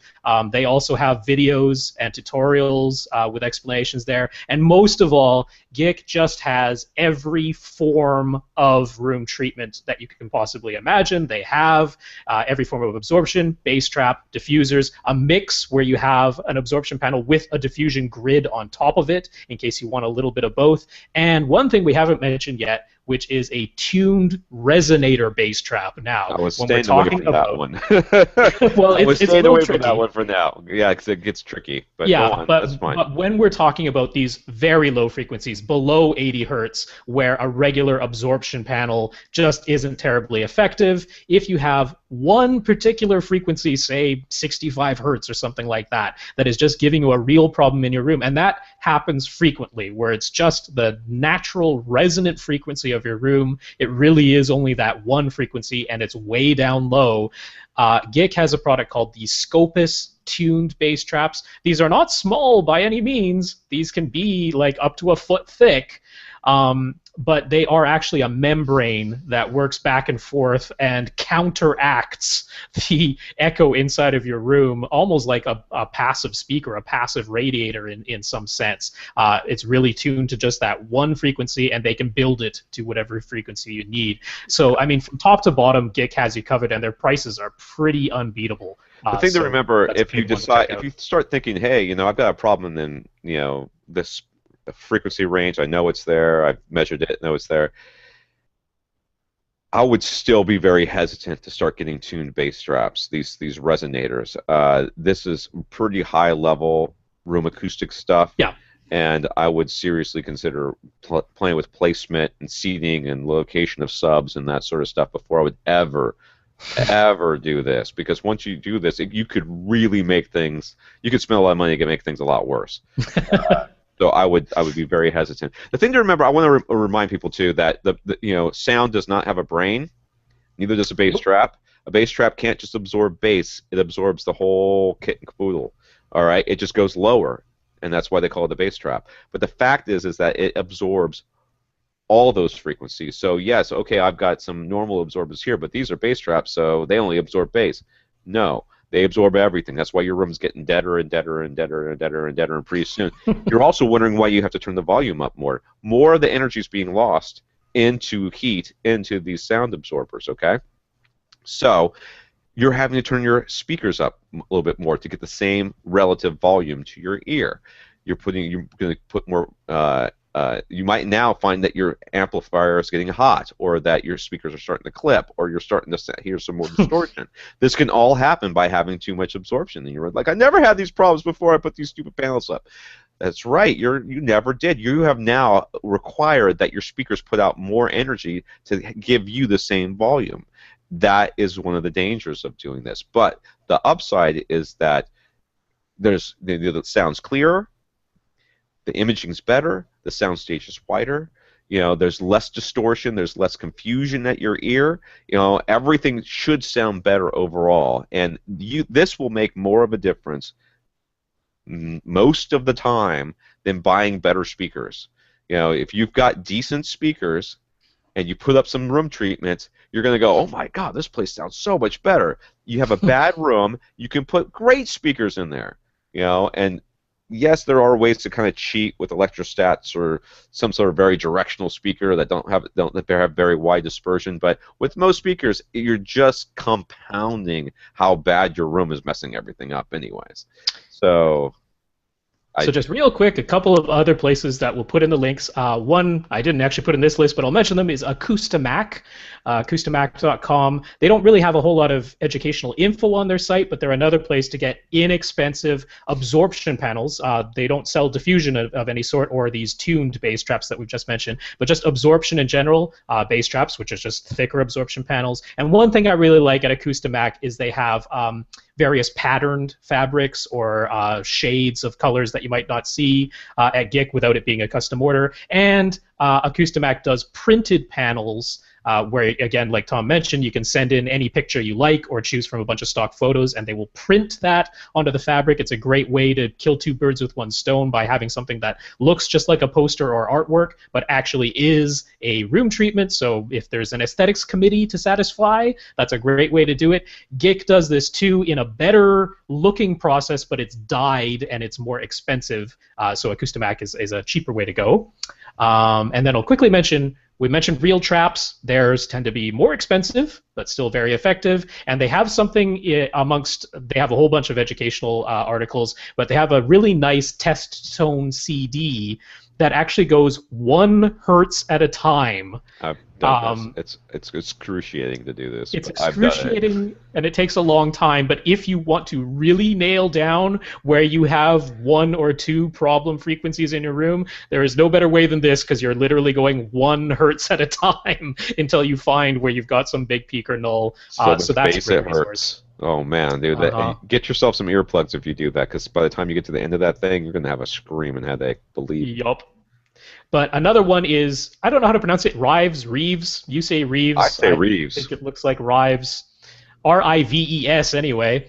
They also have videos and tutorials with explanations there. And most of all, GIK just has every form of room treatment that you can possibly imagine. They have every form of absorption, base trap, diffusers, a mix where you have an absorption panel with a diffusion grid on top of it in case you want a little bit of both. And one thing we haven't mentioned yet, which is a tuned resonator base trap. Now, I was when we're staying away talking from that about, one. well, I was it's a staying little away from that tricky. one for now. Yeah, because it gets tricky. But go Yeah, on, that's but fine. but when we're talking about these very low frequencies, below 80 hertz, where a regular absorption panel just isn't terribly effective, if you have one particular frequency, say 65 hertz or something like that, that is just giving you a real problem in your room, and that happens frequently, where it's just the natural resonant frequency of your room, it really is only that one frequency, and it's way down low. GIK has a product called the Scopus tuned bass traps. These are not small by any means. These can be like up to a foot thick, but they are actually a membrane that works back and forth and counteracts the echo inside of your room, almost like a passive speaker, a passive radiator in some sense. It's really tuned to just that one frequency, and they can build it to whatever frequency you need. So, I mean, from top to bottom, GIK has you covered, and their prices are pretty unbeatable. The thing to So remember, that's a if you big one to check decide, if out. you start thinking, hey, I've got a problem in, this frequency range, I know it's there, I've measured it, know it's there, I would still be very hesitant to start getting tuned bass straps, these resonators. This is pretty high level room acoustic stuff, Yeah. and I would seriously consider playing with placement and seating and location of subs and that sort of stuff before I would ever do this, because once you do this, you could really make things. You could spend a lot of money to make things a lot worse. So I would be very hesitant. The thing to remember, I want to remind people too that sound does not have a brain. Neither does a bass trap. A bass trap can't just absorb bass; it absorbs the whole kit and caboodle. All right, it just goes lower, and that's why they call it a bass trap. But the fact is that it absorbs all those frequencies. So yes, okay, I've got some normal absorbers here, but these are bass traps, so they only absorb bass. No, they absorb everything. That's why your room's getting deader and deader and deader and deader and deader, and pretty soon you're also wondering why you have to turn the volume up more. More of the energy is being lost into heat into these sound absorbers, okay? So you're having to turn your speakers up a little bit more to get the same relative volume to your ear. You're going to put more. You might now find that your amplifier is getting hot, or that your speakers are starting to clip, or you're starting to hear some more distortion. This can all happen by having too much absorption. And you're like, I never had these problems before I put these stupid panels up. That's right. You never did. You have now required that your speakers put out more energy to give you the same volume. That is one of the dangers of doing this. But the upside is that it sounds clearer, the imaging's better, the soundstage is wider, there's less distortion, there's less confusion at your ear, everything should sound better overall, and this will make more of a difference most of the time than buying better speakers. If you've got decent speakers and you put up some room treatments, you're going to go, oh my God, this place sounds so much better. You have a bad room, you can put great speakers in there, and yes, there are ways to kind of cheat with electrostats or some sort of very directional speaker that don't have very wide dispersion. But with most speakers, you're just compounding how bad your room is messing everything up, anyways. So So just real quick, a couple of other places that we'll put in the links. One I didn't actually put in this list, but I'll mention them is Acoustamac, acoustamac.com. They don't really have a whole lot of educational info on their site, but they're another place to get inexpensive absorption panels. They don't sell diffusion of any sort or these tuned bass traps that we've just mentioned, but just absorption in general, bass traps, which is just thicker absorption panels. And one thing I really like at Acoustamac is they have various patterned fabrics or shades of colors that you might not see at GIK without it being a custom order. And Acoustamac does printed panels where, again, like Tom mentioned, you can send in any picture you like or choose from a bunch of stock photos, and they will print that onto the fabric. It's a great way to kill two birds with one stone by having something that looks just like a poster or artwork, but actually is a room treatment. So if there's an aesthetics committee to satisfy, that's a great way to do it. GIK does this too in a better looking process, but it's dyed and it's more expensive. So Acoustamac is a cheaper way to go. And then I'll quickly mention, we mentioned real traps. Theirs tend to be more expensive, but still very effective. And they have something they have a whole bunch of educational articles, but they have a really nice test tone CD that actually goes 1 hertz at a time. I've done this. It's excruciating to do this. It's excruciating, and it takes a long time. But if you want to really nail down where you have 1 or 2 problem frequencies in your room, there is no better way than this, because you're literally going 1 hertz at a time until you find where you've got some big peak or null. So that's a great resource. Oh man, dude! Get yourself some earplugs if you do that, because by the time you get to the end of that thing, you're gonna have a screaming headache. Believe. Yup. But another one is, I don't know how to pronounce it. Reeves. You say Reeves. I say Reeves. I think it looks like Rives. Rives anyway.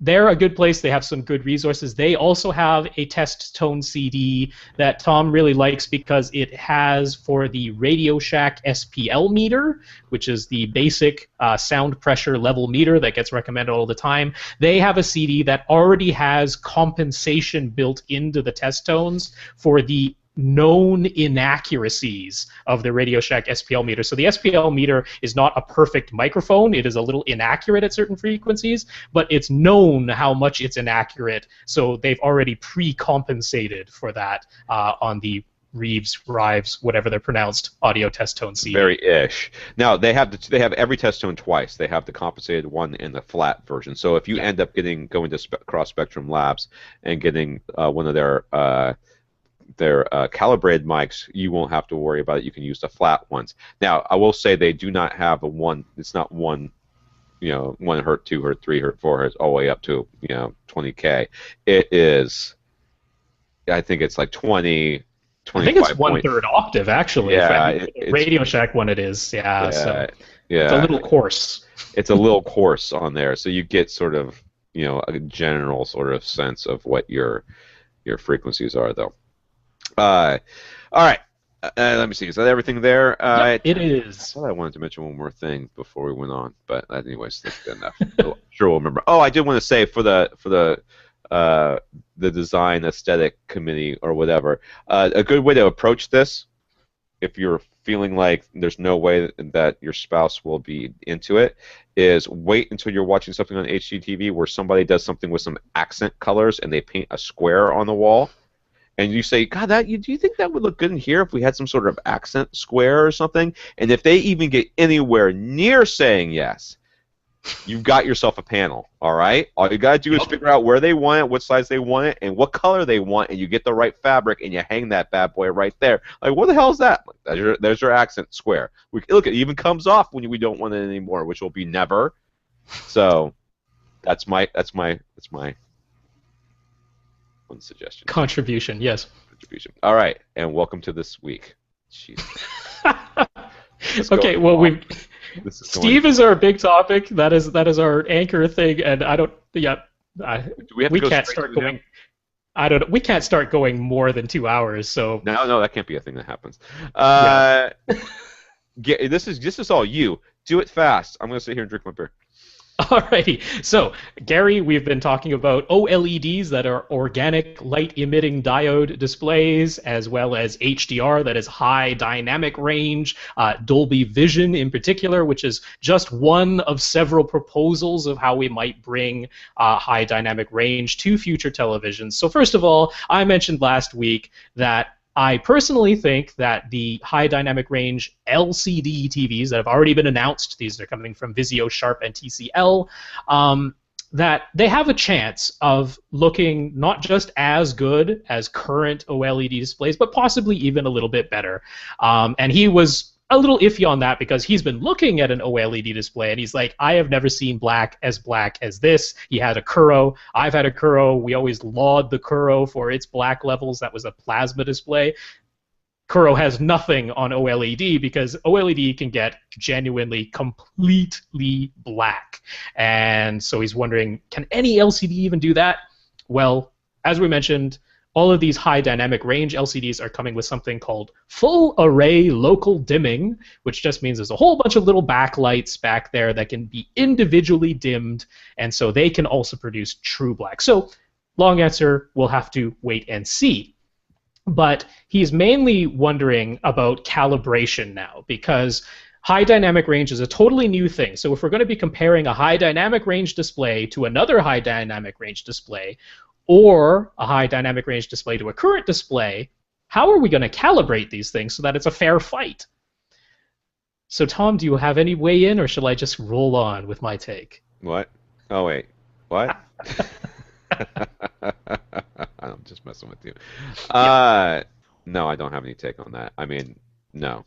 They're a good place. They have some good resources. They also have a test tone CD that Tom really likes because it has for the Radio Shack SPL meter, which is the basic sound pressure level meter that gets recommended all the time. They have a CD that already has compensation built into the test tones for the known inaccuracies of the Radio Shack SPL meter. So the SPL meter is not a perfect microphone. It is a little inaccurate at certain frequencies, but it's known how much it's inaccurate. So they've already pre-compensated for that on the Rives, whatever they're pronounced, audio test tone CD. Very ish. Now they have every test tone twice. They have the compensated one and the flat version. So if you end up going to Cross Spectrum Labs and getting one of their calibrated mics, you won't have to worry about it. You can use the flat ones. Now, I will say they do not have a one. It's not one, 1 hertz, 2 hertz, 3 hertz, 4 hertz, all the way up to 20K. It is. I think it's like 20. I think it's 1/3 octave actually. Yeah, Radio Shack one it is. Yeah. So yeah. It's a little coarse. It's a little coarse on there, so you get sort of a general sort of sense of what your frequencies are, though. All right. Let me see. Is that everything there? Yep, it is. I thought I wanted to mention one more thing before we went on, but anyways, that's good enough. Sure, we'll remember. Oh, I did want to say for the design aesthetic committee or whatever, a good way to approach this, if you're feeling like there's no way that your spouse will be into it, is wait until you're watching something on HGTV where somebody does something with some accent colors and they paint a square on the wall. And you say, God, do you think that would look good in here if we had some sort of accent square or something? And if they even get anywhere near saying yes, you've got yourself a panel, all right? All you got to do is figure out where they want it, what size they want it, and what color they want, and you get the right fabric, and you hang that bad boy right there. Like, what the hell is that? Like, there's your accent square. Look, it even comes off when we don't want it anymore, which will be never. So that's my one suggestion. Contribution, yes. Contribution. All right, and welcome to this week. Okay, well Steve is our big topic. That is our anchor thing, and I don't. Yeah, we can't start going. I don't. We can't start going more than 2 hours. So no, that can't be a thing that happens. This is all you. Do it fast. I'm gonna sit here and drink my beer. Alrighty. So, Gary, we've been talking about OLEDs that are organic light emitting diode displays, as well as HDR, that is high dynamic range, Dolby Vision in particular, which is just one of several proposals of how we might bring high dynamic range to future televisions. So, first of all, I mentioned last week that I personally think that the high dynamic range LCD TVs that have already been announced, these are coming from Vizio, Sharp, and TCL, that they have a chance of looking not just as good as current OLED displays, but possibly even a little bit better. And he was a little iffy on that because he's been looking at an OLED display and he's like, I have never seen black as this. He had a Kuro. I've had a Kuro. We always laud the Kuro for its black levels. That was a plasma display. Kuro has nothing on OLED because OLED can get genuinely completely black. And so he's wondering, can any LCD even do that? Well, as we mentioned, all of these high dynamic range LCDs are coming with something called full array local dimming, which just means there's a whole bunch of little backlights back there that can be individually dimmed, and so they can also produce true black. So, long answer, we'll have to wait and see. But he's mainly wondering about calibration now, because high dynamic range is a totally new thing. So if we're going to be comparing a high dynamic range display to another high dynamic range display, or a high dynamic range display to a current display, how are we going to calibrate these things so that it's a fair fight? So Tom, do you have any weigh in, or shall I just roll on with my take? What? Oh wait, what? I'm just messing with you. No, I don't have any take on that. I mean, no.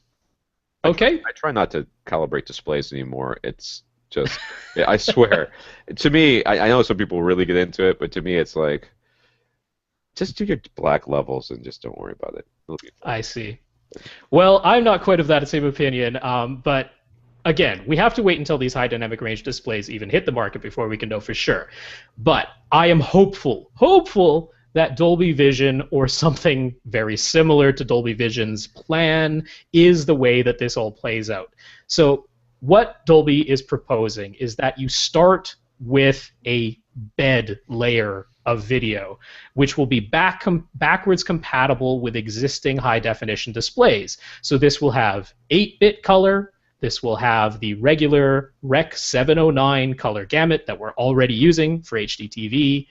Okay. I try not to calibrate displays anymore. It's just, I swear. To me, I know some people really get into it, but to me, it's like, just do your black levels and just don't worry about it. I see. Well, I'm not quite of that same opinion, but again, we have to wait until these high dynamic range displays even hit the market before we can know for sure. But I am hopeful that Dolby Vision or something very similar to Dolby Vision's plan is the way that this all plays out. So what Dolby is proposing is that you start with a bed layer of video, which will be backwards compatible with existing high-definition displays. So this will have 8-bit color, this will have the regular Rec 709 color gamut that we're already using for HDTV.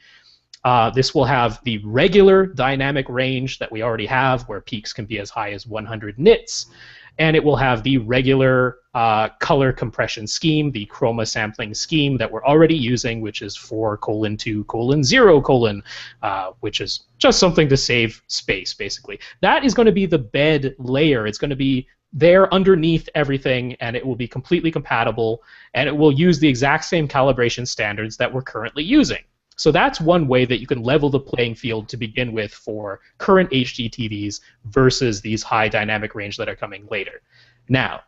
This will have the regular dynamic range that we already have, where peaks can be as high as 100 nits. And it will have the regular color compression scheme, the chroma sampling scheme that we're already using, which is 4:2:0:, which is just something to save space, basically. That is going to be the bed layer. It's going to be there underneath everything, and it will be completely compatible, and it will use the exact same calibration standards that we're currently using. So that's one way that you can level the playing field to begin with for current HD TVs versus these high dynamic range that are coming later. Now,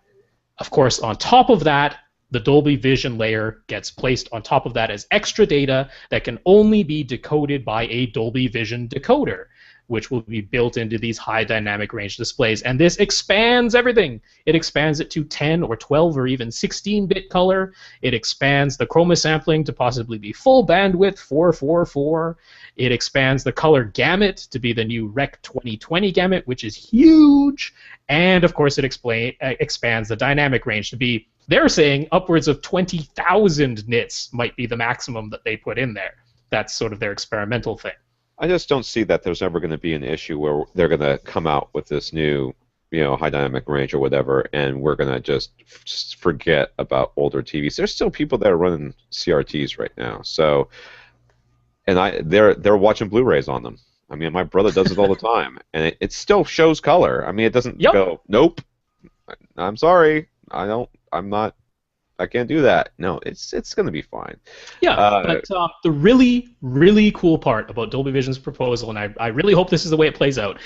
of course, on top of that, the Dolby Vision layer gets placed on top of that as extra data that can only be decoded by a Dolby Vision decoder, which will be built into these high dynamic range displays. And this expands everything. It expands it to 10 or 12 or even 16-bit color. It expands the chroma sampling to possibly be full bandwidth 444. It expands the color gamut to be the new Rec 2020 gamut, which is huge. And of course, it expands the dynamic range to be, they're saying, upwards of 20,000 nits might be the maximum that they put in there. That's sort of their experimental thing. I just don't see that there's ever going to be an issue where they're going to come out with this new, high dynamic range or whatever, and we're going to just forget about older TVs. There's still people that are running CRTs right now, so, and they're watching Blu-rays on them. I mean, my brother does it all the time, and it still shows color. I mean, it doesn't go, nope, I'm sorry, I can't do that. No, it's going to be fine. Yeah, but the really, really cool part about Dolby Vision's proposal, and I really hope this is the way it plays out,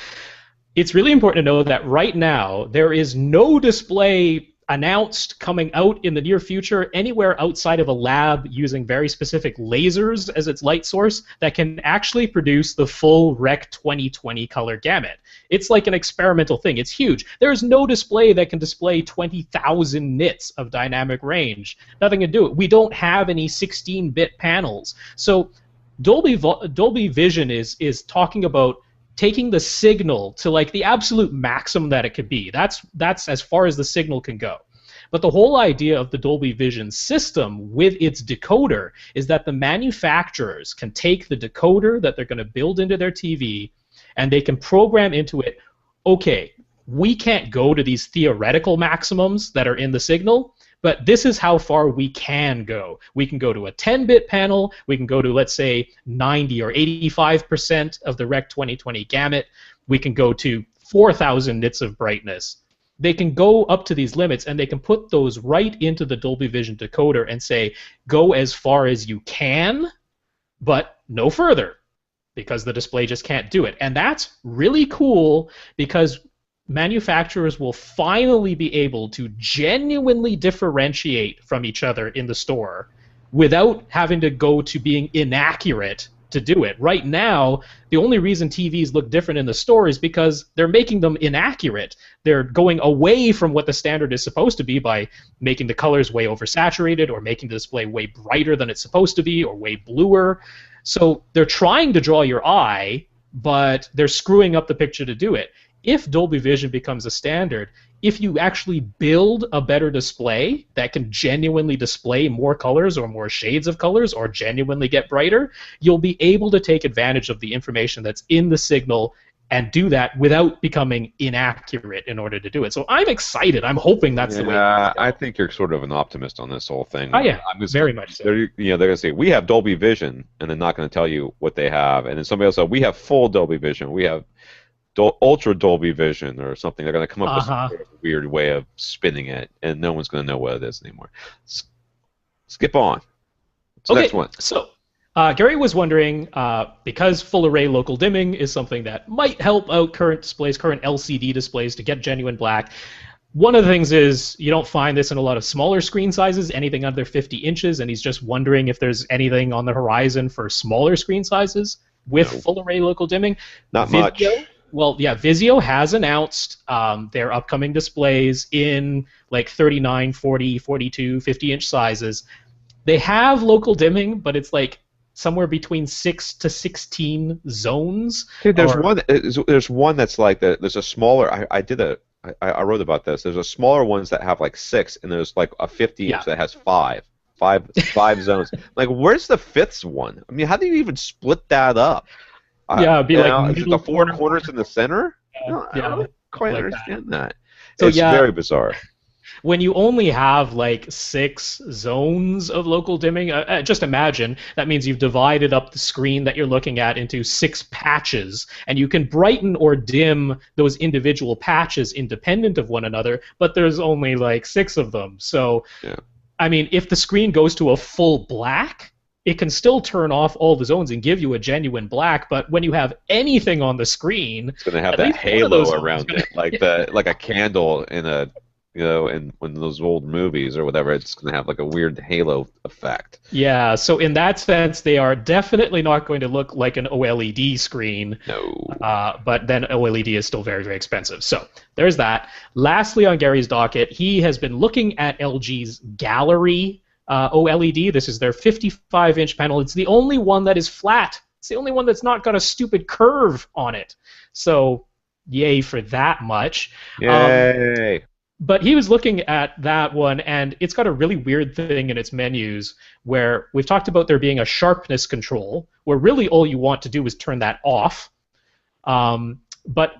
it's really important to know that right now there is no display announced coming out in the near future anywhere outside of a lab using very specific lasers as its light source that can actually produce the full Rec 2020 color gamut. It's like an experimental thing. It's huge. There's no display that can display 20,000 nits of dynamic range. Nothing can do it. We don't have any 16-bit panels. So Dolby Vision is talking about taking the signal to like the absolute maximum that it could be. That's as far as the signal can go. But the whole idea of the Dolby Vision system with its decoder is that the manufacturers can take the decoder that they're going to build into their TV and they can program into it, okay, we can't go to these theoretical maximums that are in the signal, but this is how far we can go. We can go to a 10-bit panel. We can go to, let's say, 90 or 85% of the Rec 2020 gamut. We can go to 4,000 nits of brightness. They can go up to these limits, and they can put those right into the Dolby Vision decoder and say, go as far as you can, but no further, because the display just can't do it. And that's really cool because manufacturers will finally be able to genuinely differentiate from each other in the store without having to go to being inaccurate to do it. Right now, the only reason TVs look different in the store is because they're making them inaccurate. They're going away from what the standard is supposed to be by making the colors way oversaturated or making the display way brighter than it's supposed to be or way bluer. So they're trying to draw your eye, but they're screwing up the picture to do it. If Dolby Vision becomes a standard, if you actually build a better display that can genuinely display more colors or more shades of colors or genuinely get brighter, you'll be able to take advantage of the information that's in the signal and do that without becoming inaccurate in order to do it. So I'm excited. I'm hoping that's the way. I think you're sort of an optimist on this whole thing. Oh yeah, very much so. They're going to say, we have Dolby Vision, and they're not going to tell you what they have. And then somebody else said, we have full Dolby Vision. We have Ultra Dolby Vision or something. They're going to come up with some sort of weird way of spinning it, and no one's going to know what it is anymore. Skip on. Next one. So Gary was wondering, because full array local dimming is something that might help out current displays, current LCD displays to get genuine black. One of the things is you don't find this in a lot of smaller screen sizes, anything under 50 inches, and he's just wondering if there's anything on the horizon for smaller screen sizes with full array local dimming. Not much. Well, yeah, Vizio has announced their upcoming displays in like 39, 40, 42, 50-inch sizes. They have local dimming, but it's like somewhere between 6 to 16 zones. Dude, there's one that's like there's a smaller. I wrote about this. There's a smaller ones that have like 6, and there's like a 50-inch that has 5 zones. Like, where's the 5th one? I mean, how do you even split that up? Yeah, it'd be like is it the 4 corners in the center? I don't quite understand that. So it's very bizarre. When you only have like 6 zones of local dimming, just imagine that means you've divided up the screen that you're looking at into 6 patches, and you can brighten or dim those individual patches independent of one another, but there's only like 6 of them. So, I mean, if the screen goes to a full black, it can still turn off all the zones and give you a genuine black, but when you have anything on the screen, it's going to have that halo around it, like a candle in a in one of those old movies or whatever. It's going to have like a weird halo effect. Yeah, so in that sense, they are definitely not going to look like an OLED screen. No. But then OLED is still very, very expensive. So there's that. Lastly, on Gary's docket, he has been looking at LG's Gallery OLED. This is their 55-inch panel. It's the only one that is flat. It's the only one that's not got a stupid curve on it. So, yay for that much. Yay! But he was looking at that one, and it's got a really weird thing in its menus where we've talked about there being a sharpness control, where really all you want to do is turn that off. But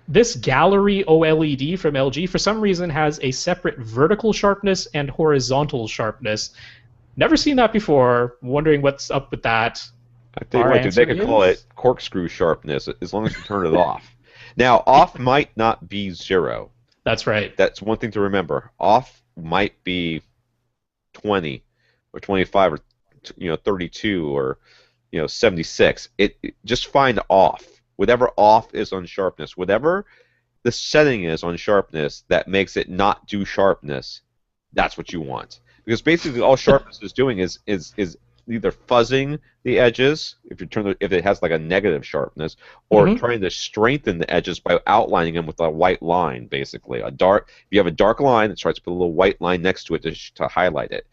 this Gallery OLED from LG, for some reason, has a separate vertical sharpness and horizontal sharpness. Never seen that before. Wondering what's up with that. I tell you what, dude, they could call it corkscrew sharpness as long as you turn it off. Now, off might not be 0. That's right. That's one thing to remember. Off might be 20 or 25 or 32 or 76. It just find off. Whatever off is on sharpness, whatever the setting is on sharpness that makes it not do sharpness, that's what you want. Because basically all sharpness is doing is either fuzzing the edges if it has like a negative sharpness, or Hmm. trying to strengthen the edges by outlining them with a white line. Basically, if you have a dark line, it starts to put a little white line next to it to highlight it.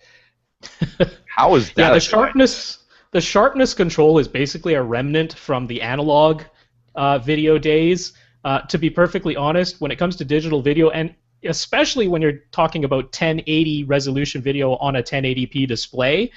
How is Yeah, that a good idea? the sharpness control is basically a remnant from the analog video days. To be perfectly honest, when it comes to digital video, and especially when you're talking about 1080 resolution video on a 1080p display,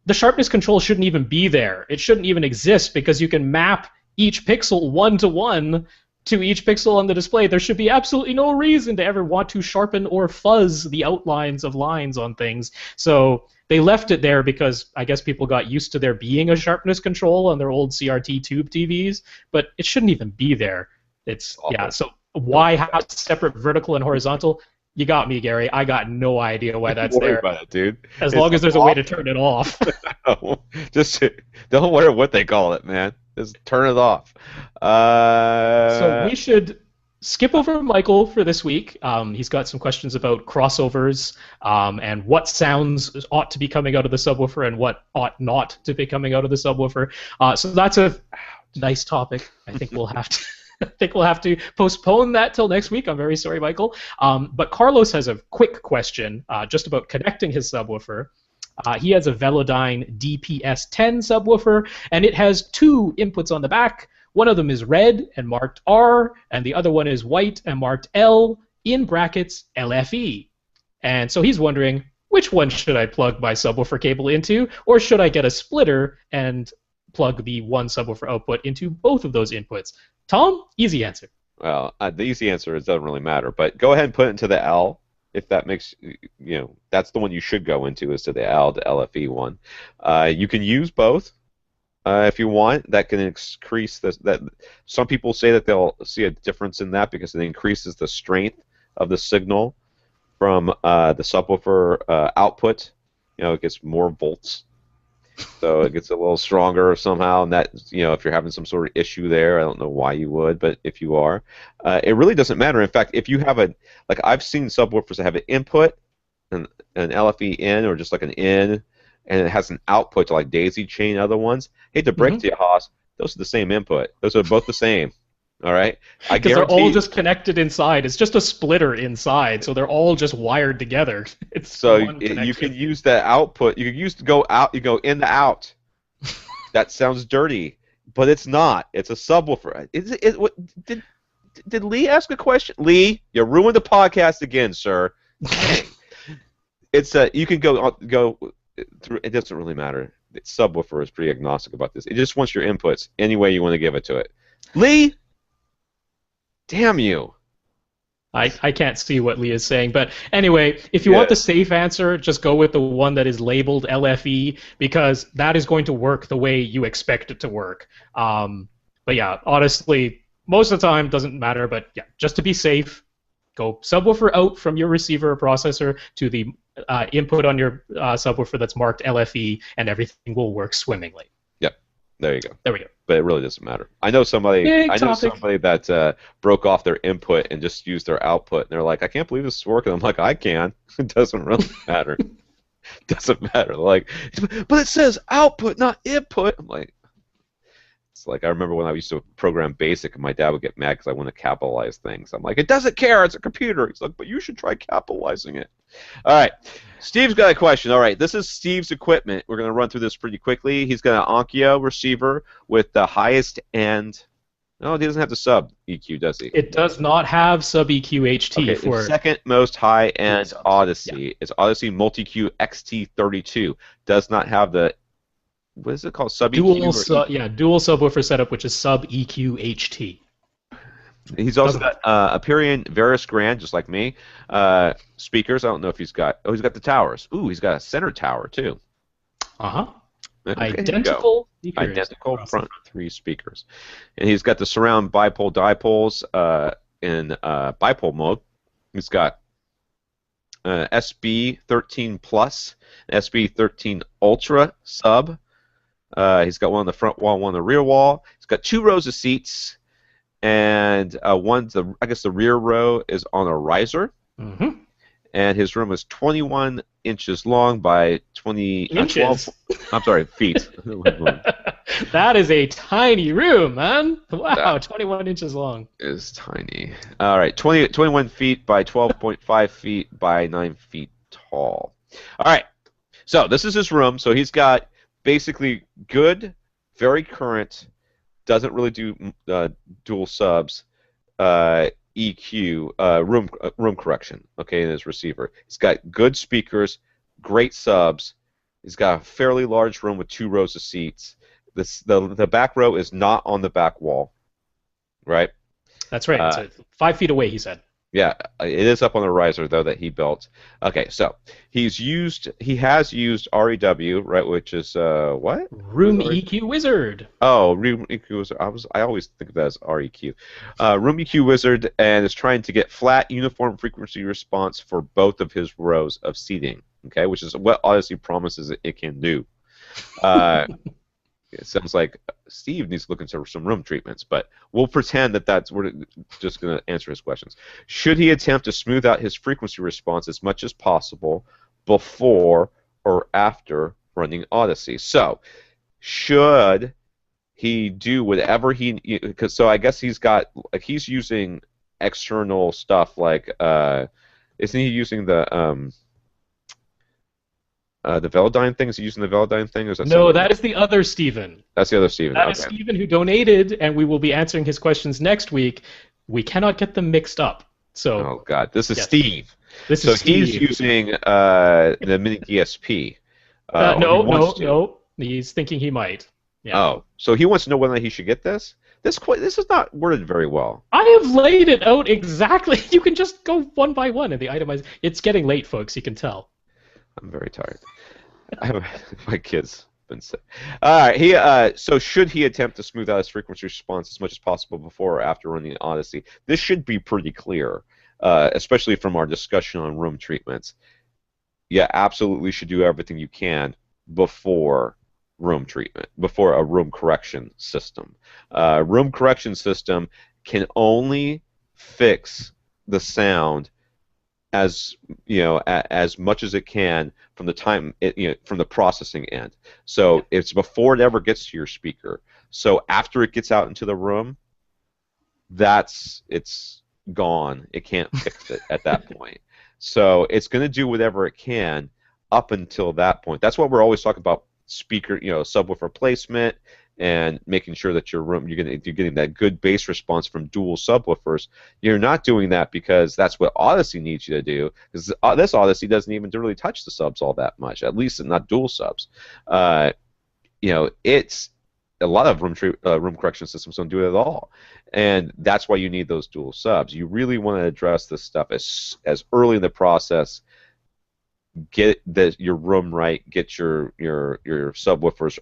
the sharpness control shouldn't even be there. It shouldn't even exist because you can map each pixel one to one to each pixel on the display. There should be absolutely no reason to ever want to sharpen or fuzz the outlines of lines on things. So they left it there because I guess people got used to there being a sharpness control on their old CRT tube TVs, but it shouldn't even be there. It's Yeah, awful. so Don't why worry have about separate vertical and horizontal? You got me, Gary. I got no idea why it. Don't that's worry there. about it, dude. As It's long as there's a way to turn it off. awful. Just don't worry what they call it, man. Just turn it off. So Uh, we should skip over Michael for this week. He's got some questions about crossovers and what sounds ought to be coming out of the subwoofer and what ought not to be coming out of the subwoofer. So that's a nice topic. I think we'll have to. I think we'll have to postpone that till next week. I'm very sorry, Michael. But Carlos has a quick question just about connecting his subwoofer. He has a Velodyne DPS-10 subwoofer, and it has two inputs on the back. One of them is red and marked R, and the other one is white and marked L, in brackets LFE. And so he's wondering, which one should I plug my subwoofer cable into, or should I get a splitter and plug the one subwoofer output into both of those inputs? Tom, easy answer. well, the easy answer is it doesn't really matter, but go ahead and put it into the L if that makes that's the one you should go into is to the L, the LFE one. You can use both if you want. That can increase that. Some people say that they'll see a difference in that because it increases the strength of the signal from the subwoofer output. It gets more volts, so it gets a little stronger somehow. And that, if you're having some sort of issue there, I don't know why you would, but if you are, it really doesn't matter. In fact, if you have like I've seen subwoofers that have an input, an LFE in, or just like an in, and it has an output to like daisy chain other ones. Hate to break Mm-hmm. to you, Haas, those are the same input. Those are both the same. All right, I Because they're all guarantee. just connected inside. It's just a splitter inside, so they're all just wired together. It's So one you can connection. use that output. You can use to go out. You go in the out. That sounds dirty, but it's not. It's a subwoofer. What did Lee ask a question? Lee, you ruined the podcast again, sir. Dang. It's you can go through. It doesn't really matter. Subwoofer is pretty agnostic about this. It just wants your inputs any way you want to give it to it. Lee, damn you. I can't see what Lee is saying, but anyway, if you Yeah. want the safe answer, just go with the one that is labeled LFE because that is going to work the way you expect it to work. But yeah, honestly, most of the time doesn't matter. But yeah, just to be safe, go subwoofer out from your receiver or processor to the input on your subwoofer that's marked LFE, and everything will work swimmingly. Yep. There you go. There we go. But it really doesn't matter. I know somebody. Big I know topic. somebody that broke off their input and just used their output, and they're like, "I can't believe this is working." I'm like, "I can." It doesn't really matter. Doesn't matter. Like, but it says output, not input. I'm like, it's like I remember when I used to program BASIC, and my dad would get mad because I wouldn't capitalize things. I'm like, it doesn't care. It's a computer. He's like, but you should try capitalizing it. All right. Steve's got a question. All right. This is Steve's equipment. We're going to run through this pretty quickly. He's got an Onkyo receiver with the highest end. No, he doesn't have the sub EQ, does he? It does not have sub EQ HT Okay, for the second most high-end subs. Odyssey is Odyssey Multi-Q XT32. Does not have the, what is it called, sub EQ? dual subwoofer setup, which is sub EQ HT. He's also Doesn't got Aperion Varus Grand, just like me. Speakers. I don't know if he's got. Oh, he's got the towers. Ooh, he's got a center tower too. Uh-huh. Okay, Identical speakers. identical front three speakers, and he's got the surround bipole dipoles in bipole mode. He's got SB13 Plus, SB13 Ultra sub. He's got one on the front wall, one on the rear wall. He's got two rows of seats. and I guess the rear row is on a riser, Mm-hmm. and his room is 21 inches long by 12. Inches. I'm sorry, feet. That is a tiny room, man. Wow, That 21 inches long. is tiny. All right, 21 feet by 12.5 feet by 9 feet tall. All right, so this is his room. So he's got basically good, very current, doesn't really do dual subs, EQ, room correction, okay, in his receiver. He's got good speakers, great subs. He's got a fairly large room with 2 rows of seats. The back row is not on the back wall, right? That's right. It's Uh, 5 feet away, he said. yeah, it is up on the riser though that he built. Okay, so he has used REW, right, which is what? What is Room EQ Wizard. Oh, Room EQ Wizard. I always think of that as REQ. Room EQ Wizard, and is trying to get flat, uniform frequency response for both of his rows of seating. Okay, which is what Odyssey promises it can do. Uh, it sounds like Steve needs to look into some room treatments, but we'll pretend that we're just going to answer his questions. Should he attempt to smooth out his frequency response as much as possible before or after running Odyssey? So, should he do whatever because so I guess he's using external stuff like isn't he using the Velodyne thing? Is he using the Velodyne thing, or is that No, someone that else? is the other Stephen. That's the other Steven. That is Okay. Stephen who donated, and we will be answering his questions next week. We cannot get them mixed up. So, Oh God, this is yes, Steve. this So is he's Steve. using the mini DSP. Or he No, wants no, to. no. He's thinking he might. Yeah. Oh, so he wants to know whether he should get this. This is not worded very well. I have laid it out exactly. You can just go one by one in the itemized. It's getting late, folks. You can tell. I'm very tired. My kids been sick. All right. So should he attempt to smooth out his frequency response as much as possible before or after running Odyssey? This should be pretty clear, especially from our discussion on room treatments. Yeah, absolutely should do everything you can before room treatment, before a room correction system. Room correction system can only fix the sound as as much as it can from the time from the processing end. So it's before it ever gets to your speaker. So after it gets out into the room, it's gone. It can't fix it at that point. So it's going to do whatever it can up until that point. That's why we're always talking about speaker, subwoofer placement and making sure that you're getting that good bass response from dual subwoofers. You're not doing that because that's what Odyssey needs you to do. Because this Odyssey doesn't even really touch the subs all that much, at least not dual subs. It's a lot of room correction systems don't do it at all, and that's why you need those dual subs. You really want to address this stuff as early in the process. Get your room right. Get your subwoofers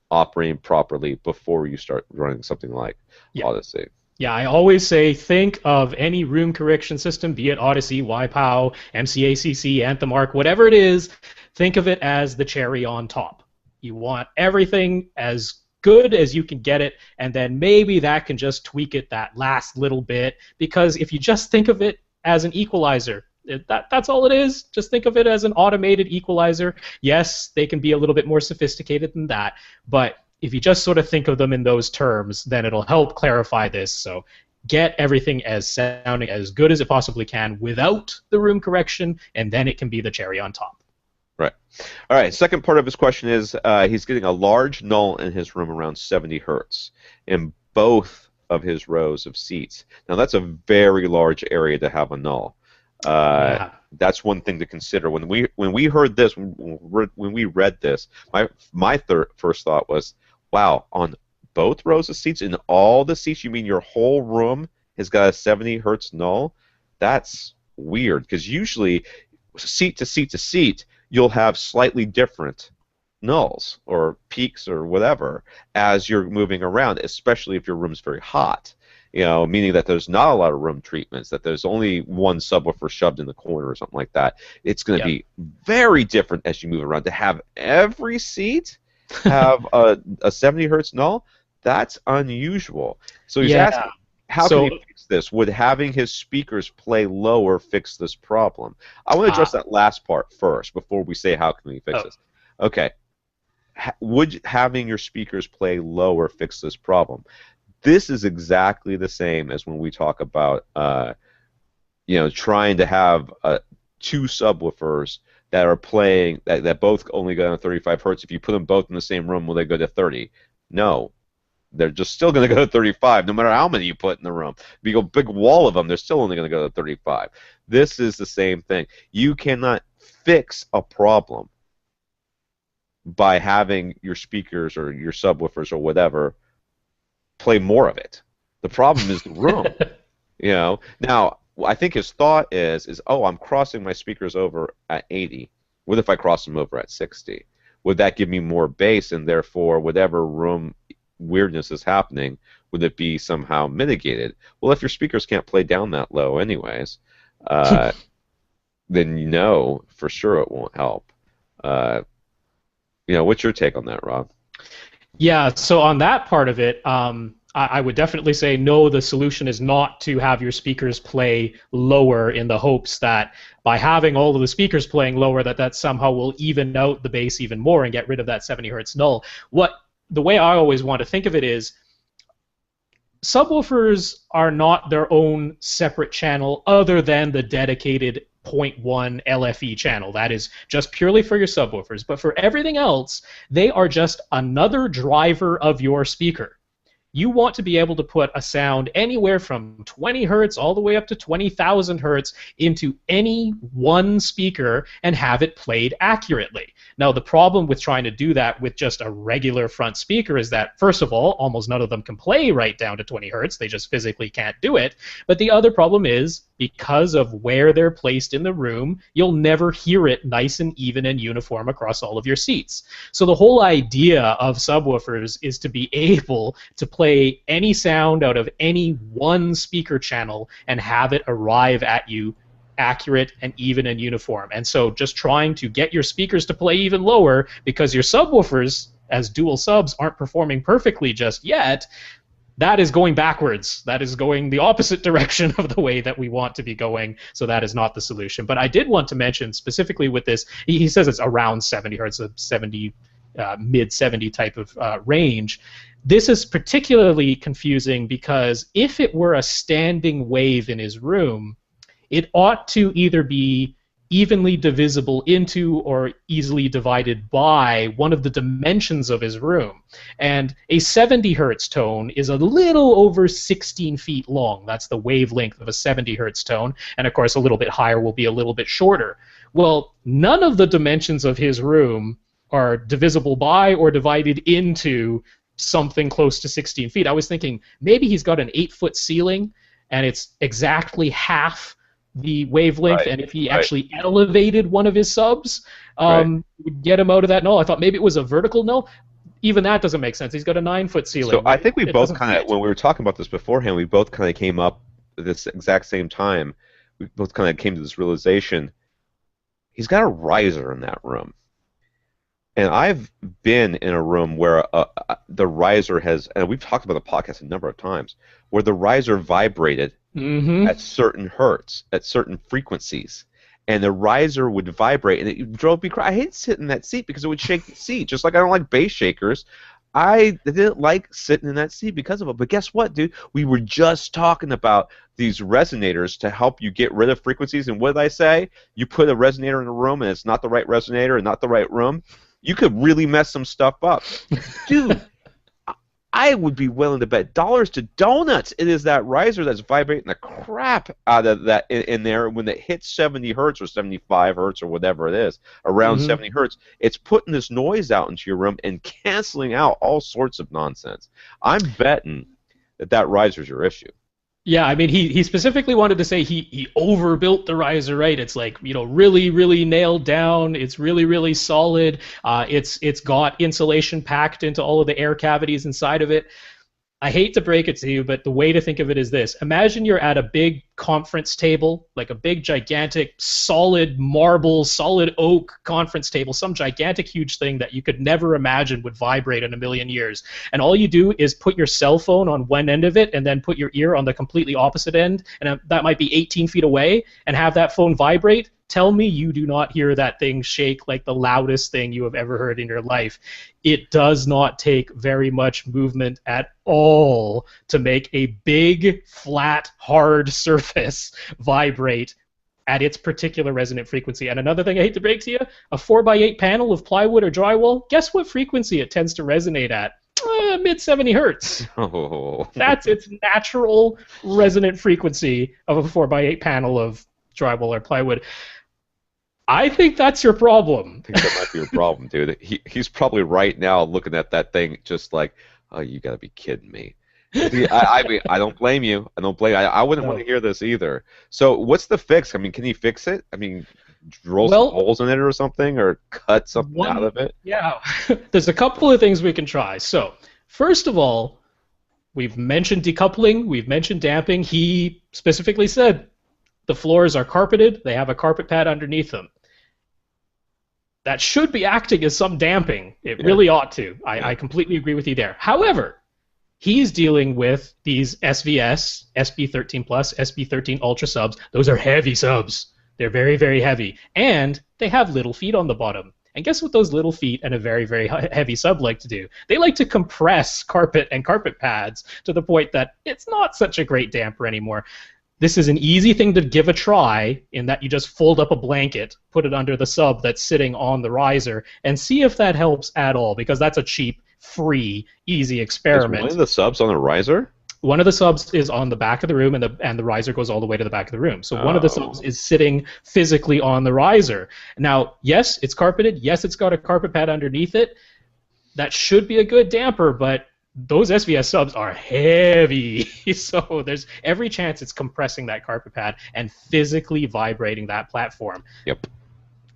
operating properly before you start running something like Yeah. Odyssey. Yeah, I always say think of any room correction system, be it Odyssey, YPOW, MCACC, Anthem Arc, whatever it is, think of it as the cherry on top. You want everything as good as you can get it, and then maybe that can just tweak it that last little bit, because if you just think of it as an equalizer, that's all it is. Just think of it as an automated equalizer. Yes, they can be a little bit more sophisticated than that, but if you just sort of think of them in those terms, then it'll help clarify this. So get everything as sounding as good as it possibly can without the room correction, and then it can be the cherry on top. Right. All right. Second part of his question is he's getting a large null in his room around 70 hertz in both of his rows of seats. Now that's a very large area to have a null. Yeah. That's one thing to consider. When we heard this, when we read this, my first thought was, wow, on both rows of seats, in all the seats, you mean your whole room has got a 70 hertz null? That's weird, because usually seat to seat to seat, you'll have slightly different nulls or peaks or whatever as you're moving around, especially if your room's very hot. Meaning that there's not a lot of room treatments, that there's only one subwoofer shoved in the corner or something like that. It's going to be very different as you move around. To have every seat have a 70 hertz null, that's unusual. So he's asking, how can he So, fix this? Would having his speakers play lower fix this problem? I want to address that last part first before we say how can we fix oh, this. Okay, would having your speakers play lower fix this problem? This is exactly the same as when we talk about trying to have two subwoofers that are playing that both only go to 35 hertz. If you put them both in the same room, will they go to 30? No, they're just still going to go to 35, no matter how many you put in the room. If you go big wall of them, they're still only going to go to 35. This is the same thing. You cannot fix a problem by having your speakers or your subwoofers or whatever play more of it. The problem is the room. Now I think his thought is oh, I'm crossing my speakers over at 80. What if I cross them over at 60? Would that give me more bass, and therefore whatever room weirdness is happening, would it be somehow mitigated? Well, if your speakers can't play down that low anyways, then for sure it won't help. What's your take on that, Rob? yeah, so on that part of it, I would definitely say no, the solution is not to have your speakers play lower in the hopes that by having all of the speakers playing lower that somehow will even out the bass even more and get rid of that 70 hertz null. The way I always want to think of it is subwoofers are not their own separate channel other than the dedicated zero point 0.1 LFE channel. That is just purely for your subwoofers. But for everything else, they are just another driver of your speaker. You want to be able to put a sound anywhere from 20 hertz all the way up to 20,000 hertz into any one speaker and have it played accurately. Now, the problem with trying to do that with just a regular front speaker is that, first of all, almost none of them can play right down to 20 hertz. They just physically can't do it. But the other problem is, because of where they're placed in the room, you'll never hear it nice and even and uniform across all of your seats. So the whole idea of subwoofers is to be able to play any sound out of any one speaker channel and have it arrive at you accurate and even and uniform. And so just trying to get your speakers to play even lower because your subwoofers as dual subs aren't performing perfectly just yet, that is going backwards. That is going the opposite direction of the way that we want to be going, so that is not the solution. But I did want to mention specifically with this, he says it's around 70 hertz, a 70, mid-70 type of range. This is particularly confusing because if it were a standing wave in his room, it ought to either be evenly divisible into or easily divided by one of the dimensions of his room. And a 70 hertz tone is a little over 16 feet long. That's the wavelength of a 70 hertz tone. And of course, a little bit higher will be a little bit shorter. Well, none of the dimensions of his room are divisible by or divided into something close to 16 feet. I was thinking maybe he's got an 8-foot ceiling and it's exactly half the wavelength, and if he actually elevated one of his subs, would get him out of that null. I thought maybe it was a vertical null. Even that doesn't make sense. He's got a 9-foot ceiling. So I think we both kind of, when we were talking about this beforehand, we both kind of came up at this exact same time. We both kind of came to this realization. He's got a riser in that room. And I've been in a room where the riser has, and we've talked about the podcast a number of times, where the riser vibrated at certain hertz, at certain frequencies. And the riser would vibrate, and it drove me crazy. I hate sitting in that seat because it would shake the seat, just like I don't like bass shakers. I didn't like sitting in that seat because of it. But guess what, dude? We were just talking about these resonators to help you get rid of frequencies. And what did I say? You put a resonator in a room, and it's not the right resonator and not the right room. You could really mess some stuff up. Dude, I would be willing to bet dollars to donuts it is that riser that's vibrating the crap out of that in there when it hits 70 hertz or 75 hertz or whatever it is, around 70 hertz. It's putting this noise out into your room and canceling out all sorts of nonsense. I'm betting that riser's your issue. Yeah, I mean, he specifically wanted to say he overbuilt the riser, right? It's like, really, really nailed down. It's really, really solid. It's got insulation packed into all of the air cavities inside of it. I hate to break it to you, but the way to think of it is this. Imagine you're at a big conference table, like a big, gigantic, solid marble, solid oak conference table, some gigantic, huge thing that you could never imagine would vibrate in a million years. And all you do is put your cell phone on one end of it and then put your ear on the completely opposite end, and that might be 18 feet away, and have that phone vibrate. Tell me you do not hear that thing shake like the loudest thing you have ever heard in your life. It does not take very much movement at all to make a big, flat, hard surface vibrate at its particular resonant frequency. And another thing I hate to break to you, a 4x8 panel of plywood or drywall, guess what frequency it tends to resonate at? Mid 70 hertz. Oh. That's its natural resonant frequency of a 4x8 panel of drywall or plywood. I think that's your problem. I think that might be your problem, dude. He's probably right now looking at that thing just like, oh, you gotta be kidding me. I mean, I don't blame you. I don't blame you. I wouldn't want to hear this either. So what's the fix? I mean, can he fix it? I mean, drill some holes in it or something, or cut something out of it? Yeah, there's a couple of things we can try. So first of all, we've mentioned decoupling. We've mentioned damping. He specifically said the floors are carpeted. They have a carpet pad underneath them. That should be acting as some damping. It really ought to. I completely agree with you there. However, he's dealing with these SVS, SB13 Plus, SB13 Ultra subs. Those are heavy subs. They're very, very heavy. And they have little feet on the bottom. And guess what those little feet and a very, very heavy sub like to do? They like to compress carpet and carpet pads to the point that it's not such a great damper anymore. This is an easy thing to give a try in that you just fold up a blanket, put it under the sub that's sitting on the riser, and see if that helps at all, because that's a cheap, free, easy experiment. Is one of the subs on a riser? One of the subs is on the back of the room, and the riser goes all the way to the back of the room. So one of the subs is sitting physically on the riser. Now, yes, it's carpeted. Yes, it's got a carpet pad underneath it. That should be a good damper, but those SVS subs are heavy, so there's every chance it's compressing that carpet pad and physically vibrating that platform. Yep.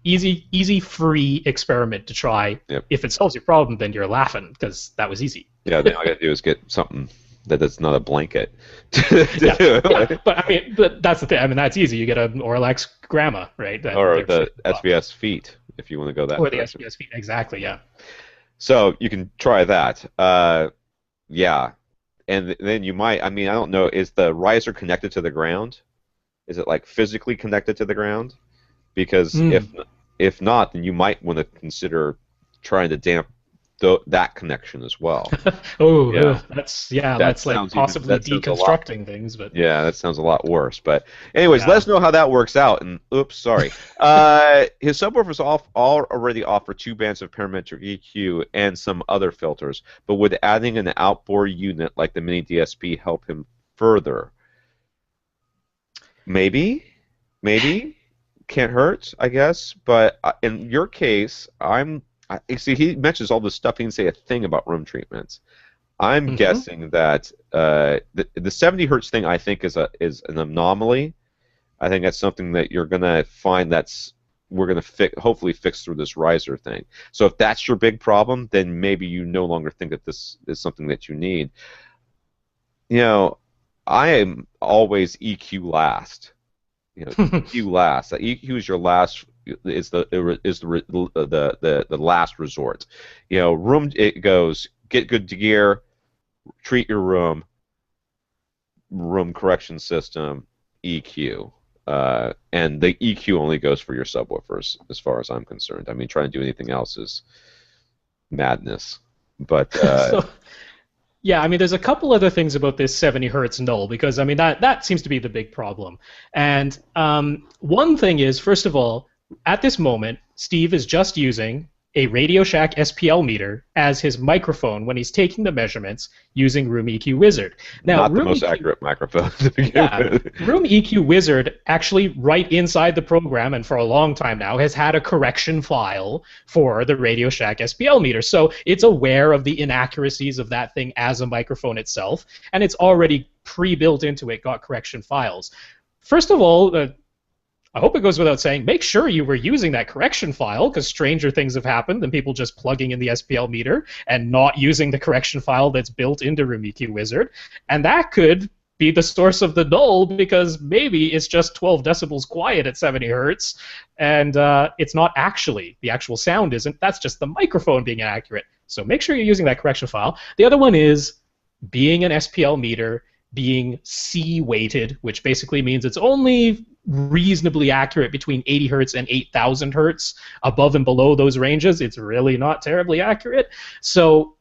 Easy, free experiment to try. Yep. If it solves your problem, then you're laughing, because that was easy. Yeah, then all I gotta do is get something that's not a blanket. Yeah, but that's the thing. I mean, that's easy. You get an Orlex Gramma, right? Or the SVS feet, if you want to go that. Or the SVS feet, exactly. Yeah. So you can try that. Yeah, and then you might. I mean, I don't know. Is the riser connected to the ground? Is it like physically connected to the ground? Because if not, then you might want to consider trying to damp that connection as well. That's like possibly deconstructing things, but yeah, that sounds a lot worse. But anyways, let us know how that works out. And oops, sorry. His subwoofers already offer 2 bands of parametric EQ and some other filters, but would adding an outboard unit like the Mini DSP help him further? Maybe can't hurt, I guess. But in your case, see, he mentions all this stuff. He didn't say a thing about room treatments. I'm guessing that the 70 hertz thing, I think, is an anomaly. I think that's something that you're gonna find we're gonna hopefully fix through this riser thing. So if that's your big problem, then maybe you no longer think that this is something that you need. You know, I am always EQ last. You know, EQ last. EQ is your last. Is the last resort. You know, room, it goes get good gear, treat your room correction system, EQ, and the EQ only goes for your subwoofers, as far as I'm concerned. I mean, trying to do anything else is madness. But yeah, I mean, there's a couple other things about this 70 hertz null, because I mean that seems to be the big problem. And one thing is, first of all, at this moment, Steve is just using a Radio Shack SPL meter as his microphone when he's taking the measurements using Room EQ Wizard. Now, not the most accurate microphone to begin with. Room EQ Wizard actually, right inside the program, and for a long time now, has had a correction file for the Radio Shack SPL meter. So it's aware of the inaccuracies of that thing as a microphone itself, and it's already pre-built into it, got correction files. First of all, I hope it goes without saying, make sure you were using that correction file, because stranger things have happened than people just plugging in the SPL meter and not using the correction file that's built into Room EQ Wizard. And that could be the source of the null, because maybe it's just 12 decibels quiet at 70 hertz, and it's not actually, the actual sound isn't, that's just the microphone being inaccurate. So make sure you're using that correction file. The other one is being an SPL meter, being C-weighted, which basically means it's only reasonably accurate between 80 hertz and 8,000 hertz. Above and below those ranges, it's really not terribly accurate. So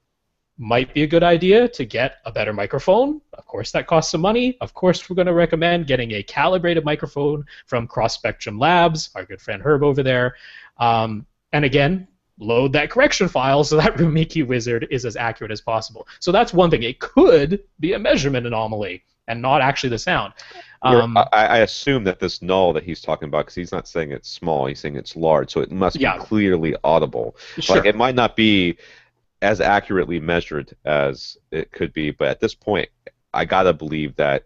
might be a good idea to get a better microphone. Of course, that costs some money. Of course, we're going to recommend getting a calibrated microphone from Cross Spectrum Labs, our good friend Herb over there. And again, load that correction file so that Room EQ Wizard is as accurate as possible. So that's one thing. It could be a measurement anomaly and not actually the sound. I assume that this null that he's talking about, because he's not saying it's small, he's saying it's large, so it must be clearly audible. Sure. Like, it might not be as accurately measured as it could be, but at this point, I gotta believe that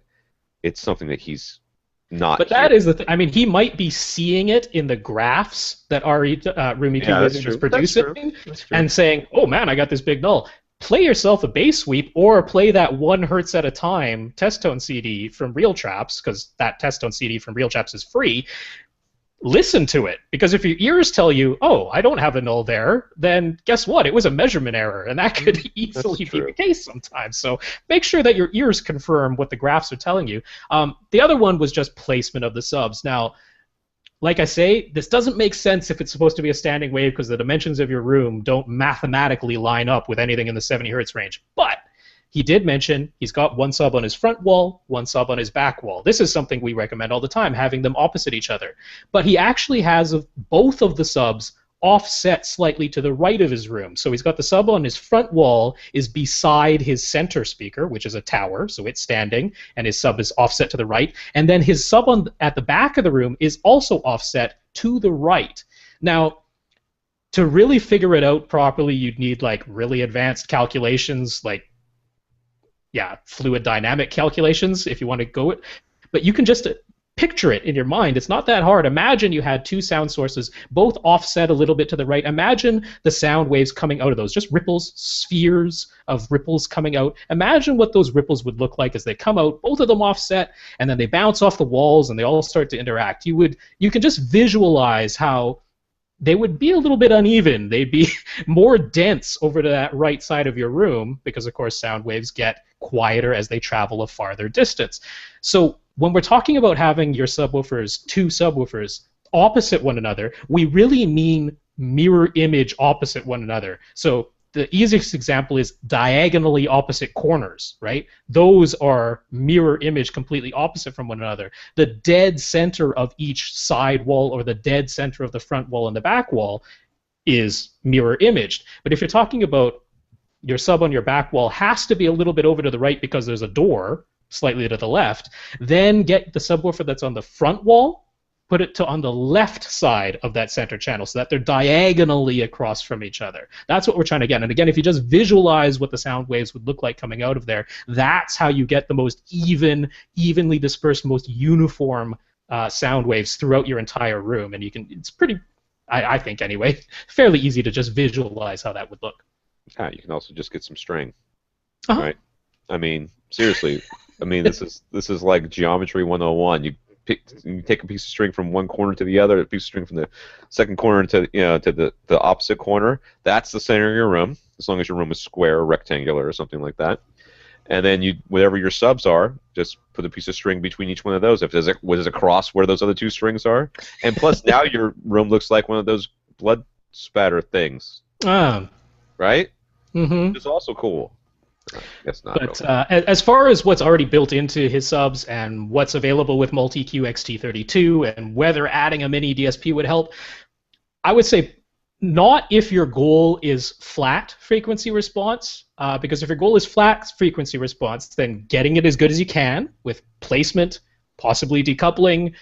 it's something that he's not. But that is the thing. I mean, he might be seeing it in the graphs that Room EQ Wizard is producing, and saying, "Oh man, I got this big null." Play yourself a bass sweep, or play that 1 hertz at a time test tone CD from Real Traps, because that test tone CD from Real Traps is free. Listen to it, because if your ears tell you, "Oh, I don't have a null there," then guess what? It was a measurement error, and that could easily be the case sometimes. So make sure that your ears confirm what the graphs are telling you. The other one was just placement of the subs. Now, like I say, this doesn't make sense if it's supposed to be a standing wave, because the dimensions of your room don't mathematically line up with anything in the 70 hertz range. But he did mention he's got 1 sub on his front wall, 1 sub on his back wall. This is something we recommend all the time, having them opposite each other. But he actually has both of the subs offset slightly to the right of his room. So he's got the sub on his front wall is beside his center speaker, which is a tower, so it's standing, and his sub is offset to the right. And then his sub at the back of the room is also offset to the right. Now, to really figure it out properly, you'd need like really advanced calculations, like fluid dynamic calculations if you want to go it. But you can just picture it in your mind. It's not that hard. Imagine you had 2 sound sources, both offset a little bit to the right. Imagine the sound waves coming out of those, just ripples, spheres of ripples coming out. Imagine what those ripples would look like as they come out, both of them offset, and then they bounce off the walls and they all start to interact. You can just visualize how they would be a little bit uneven. They'd be more dense over to that right side of your room, because of course sound waves get quieter as they travel a farther distance. So when we're talking about having your subwoofers, 2 subwoofers, opposite one another, we really mean mirror image opposite one another. So the easiest example is diagonally opposite corners, right? Those are mirror image completely opposite from one another. The dead center of each side wall, or the dead center of the front wall and the back wall, is mirror imaged. But if you're talking about your sub on your back wall has to be a little bit over to the right because there's a door slightly to the left, then get the subwoofer that's on the front wall, put it on the left side of that center channel so that they're diagonally across from each other. That's what we're trying to get. And again, if you just visualize what the sound waves would look like coming out of there, that's how you get the most evenly dispersed, most uniform sound waves throughout your entire room. And it's pretty, I think anyway, fairly easy to just visualize how that would look. Yeah, you can also just get some string, right? I mean, seriously. I mean, this is like geometry 101. You take a piece of string from one corner to the other, a piece of string from the second corner to the opposite corner. That's the center of your room, as long as your room is square or rectangular or something like that. And then whatever your subs are, just put a piece of string between each one of those. If there's a cross where those other 2 strings are, and plus now your room looks like one of those blood spatter things, right? Mm-hmm. It's also cool. Guess not. But really. As far as what's already built into his subs and what's available with Multi-Q XT32 and whether adding a mini DSP would help, I would say not if your goal is flat frequency response, because if your goal is flat frequency response, then getting it as good as you can with placement, possibly decoupling,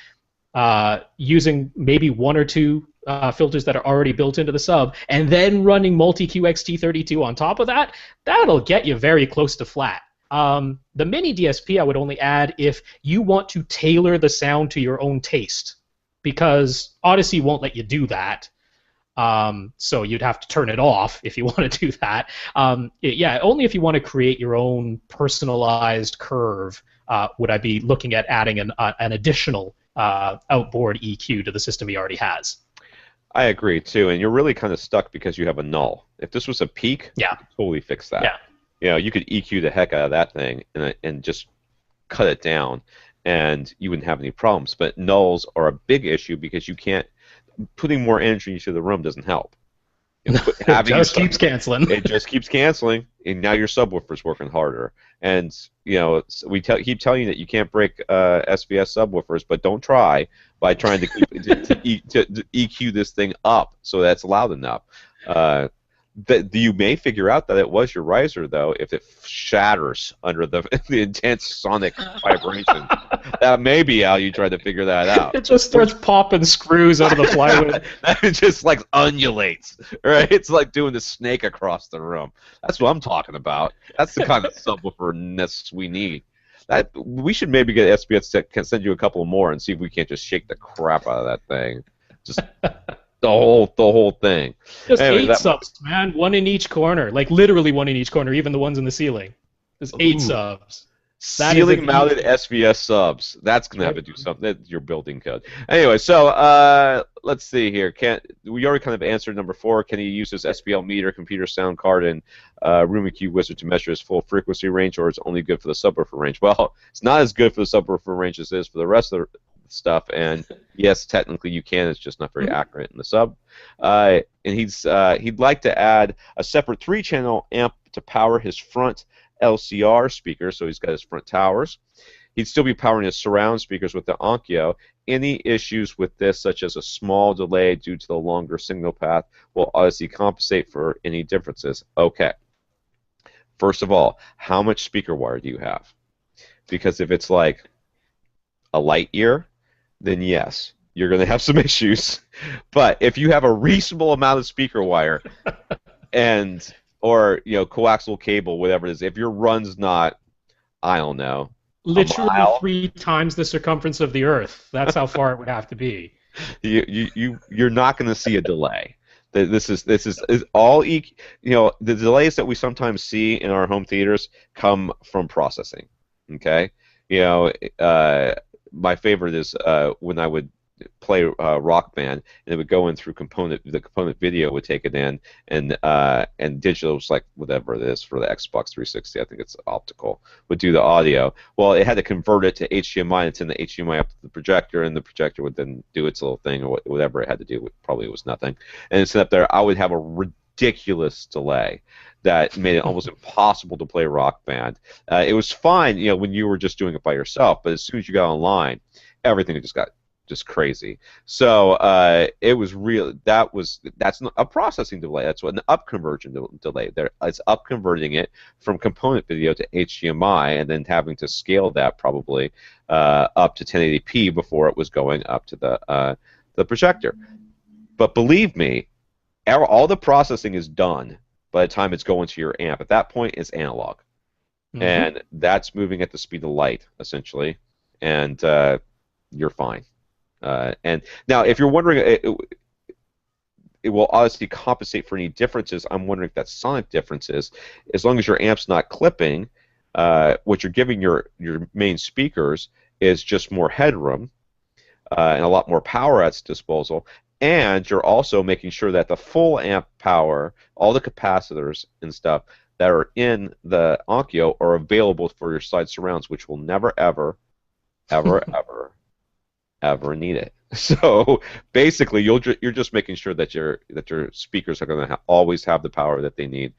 using maybe 1 or 2 filters that are already built into the sub, and then running Multi-Q XT32 on top of that, that'll get you very close to flat. The mini DSP I would only add if you want to tailor the sound to your own taste. because Odyssey won't let you do that. So you'd have to turn it off if you want to do that. Yeah, only if you want to create your own personalized curve would I be looking at adding an additional outboard EQ to the system he already has. I agree too, and you're really kind of stuck because you have a null. If this was a peak, Yeah. you could totally fix that. Yeah. You know, you could EQ the heck out of that thing and just cut it down, and you wouldn't have any problems. But nulls are a big issue because you can't. Putting more energy into the room doesn't help. You know, It just keeps canceling. It just keeps canceling, and now your subwoofer's working harder. And you know, keep telling you that you can't break SVS subwoofers, but don't try by trying to to EQ this thing up so that's loud enough. You may figure out that it was your riser, though, if it shatters under the intense sonic vibration. That may be how you try to figure that out. It just starts popping screws out of the plywood. It just like undulates, right? It's like doing the snake across the room. That's what I'm talking about. That's the kind of subwooferness we need. We should maybe get SBS to send you a couple more and see if we can't just shake the crap out of that thing. Just the whole thing. Just anyway, 8 subs, man. 1 in each corner. Like literally 1 in each corner, even the ones in the ceiling. There's 8 subs. Ceiling-mounted SVS subs. That's gonna have to do something. That's your building code. Anyway, so let's see here. We already kind of answered number 4? Can he use his SPL meter, computer sound card, and Room EQ wizard to measure his full frequency range, or it's only good for the subwoofer range? Well, it's not as good for the subwoofer range as it is for the rest of the stuff. And yes, technically you can. It's just not very accurate in the sub. And he'd like to add a separate 3-channel amp to power his front LCR speakers, so he's got his front towers. He'd still be powering his surround speakers with the Onkyo. Any issues with this, such as a small delay due to the longer signal path, will Odyssey compensate for any differences? Okay. First of all, how much speaker wire do you have? Because if it's like a light year, then yes, you're going to have some issues. But if you have a reasonable amount of speaker wire or coaxial cable, whatever it is, if your run's not, I don't know, literally 3 times the circumference of the Earth, that's how far it would have to be. You're not going to see a delay. This is all the delays that we sometimes see in our home theaters come from processing. Okay, my favorite is when I would play Rock Band, and it would go in through the component video would take it in, and digital was like whatever it is for the Xbox 360, I think it's optical, would do the audio. Well, it had to convert it to HDMI, and send the HDMI up to the projector, and the projector would then do its little thing, or whatever it had to do. Probably it was nothing. And it's up there, I would have a ridiculous delay that made it almost impossible to play Rock Band. It was fine, when you were just doing it by yourself, but as soon as you got online, everything just got crazy. So it was real. That's not a processing delay. That's what an upconversion delay. It's upconverting it from component video to HDMI, and then having to scale that probably up to 1080p before it was going up to the projector. But believe me, all the processing is done by the time it's going to your amp. At that point, it's analog, and that's moving at the speed of light essentially, and you're fine. And now, if you're wondering, it will obviously compensate for any differences. I'm wondering if that's sonic differences. As long as your amp's not clipping, what you're giving your main speakers is just more headroom and a lot more power at its disposal. And you're also making sure that the full amp power, all the capacitors and stuff that are in the Onkyo are available for your side surrounds, which will never, ever, ever, ever need it. So basically, you're just making sure that your speakers are going to always have the power that they need.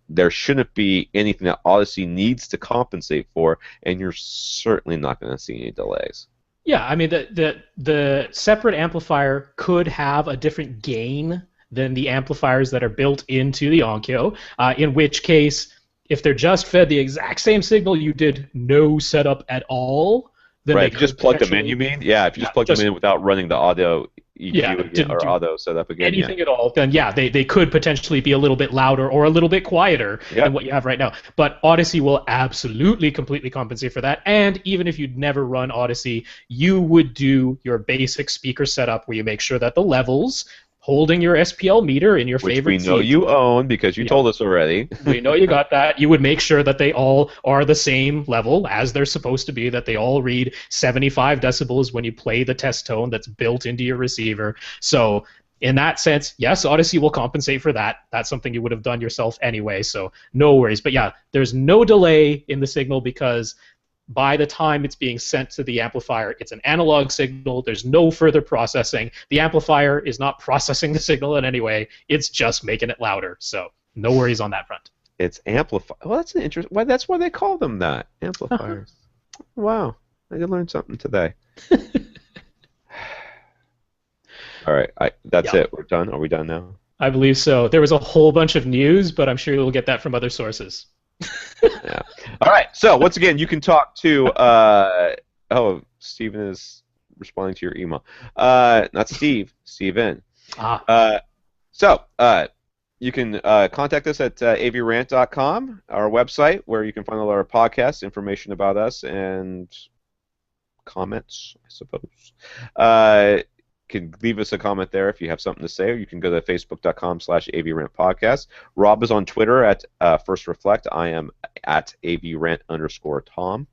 There shouldn't be anything that Odyssey needs to compensate for, and you're certainly not going to see any delays. Yeah, I mean the separate amplifier could have a different gain than the amplifiers that are built into the Onkyo. In which case, if they're just fed the exact same signal, you did no setup at all. Then right, if you just plug them in, you mean? Yeah, if you just plug them in without running the audio Yeah, EQ again, didn't or do auto setup again. Yeah. anything at all, then yeah, they could potentially be a little bit louder or a little bit quieter than Yep. what you have right now. But Odyssey will absolutely completely compensate for that. And even if you'd never run Odyssey, you would do your basic speaker setup where you make sure that the levels holding your SPL meter in your Which we favorite know seats. you own because you Yep. told us already. We know you got that. You would make sure that they all are the same level as they're supposed to be, that they all read 75 decibels when you play the test tone that's built into your receiver. So, in that sense, yes, Odyssey will compensate for that. That's something you would have done yourself anyway, so no worries. But yeah, there's no delay in the signal because by the time it's being sent to the amplifier, it's an analog signal. There's no further processing. The amplifier is not processing the signal in any way. It's just making it louder. So no worries on that front. It's amplifier. Well, that's an interest. Why? That's why they call them that. Uh-huh. Amplifiers. Wow, I did learn something today. All right, that's Yeah, it. We're done. Are we done now? I believe so. There was a whole bunch of news, but I'm sure you'll get that from other sources. Yeah. All right. So once again, you can talk to. Oh, Stephen is responding to your email. Not Steve. Stephen. Ah, So you can contact us at avrant.com, our website, where you can find all our podcasts, information about us, and comments, I suppose. Can leave us a comment there if you have something to say, or you can go to facebook.com/avrantpodcast. Rob is on Twitter at First Reflect. I am at avrant_Tom.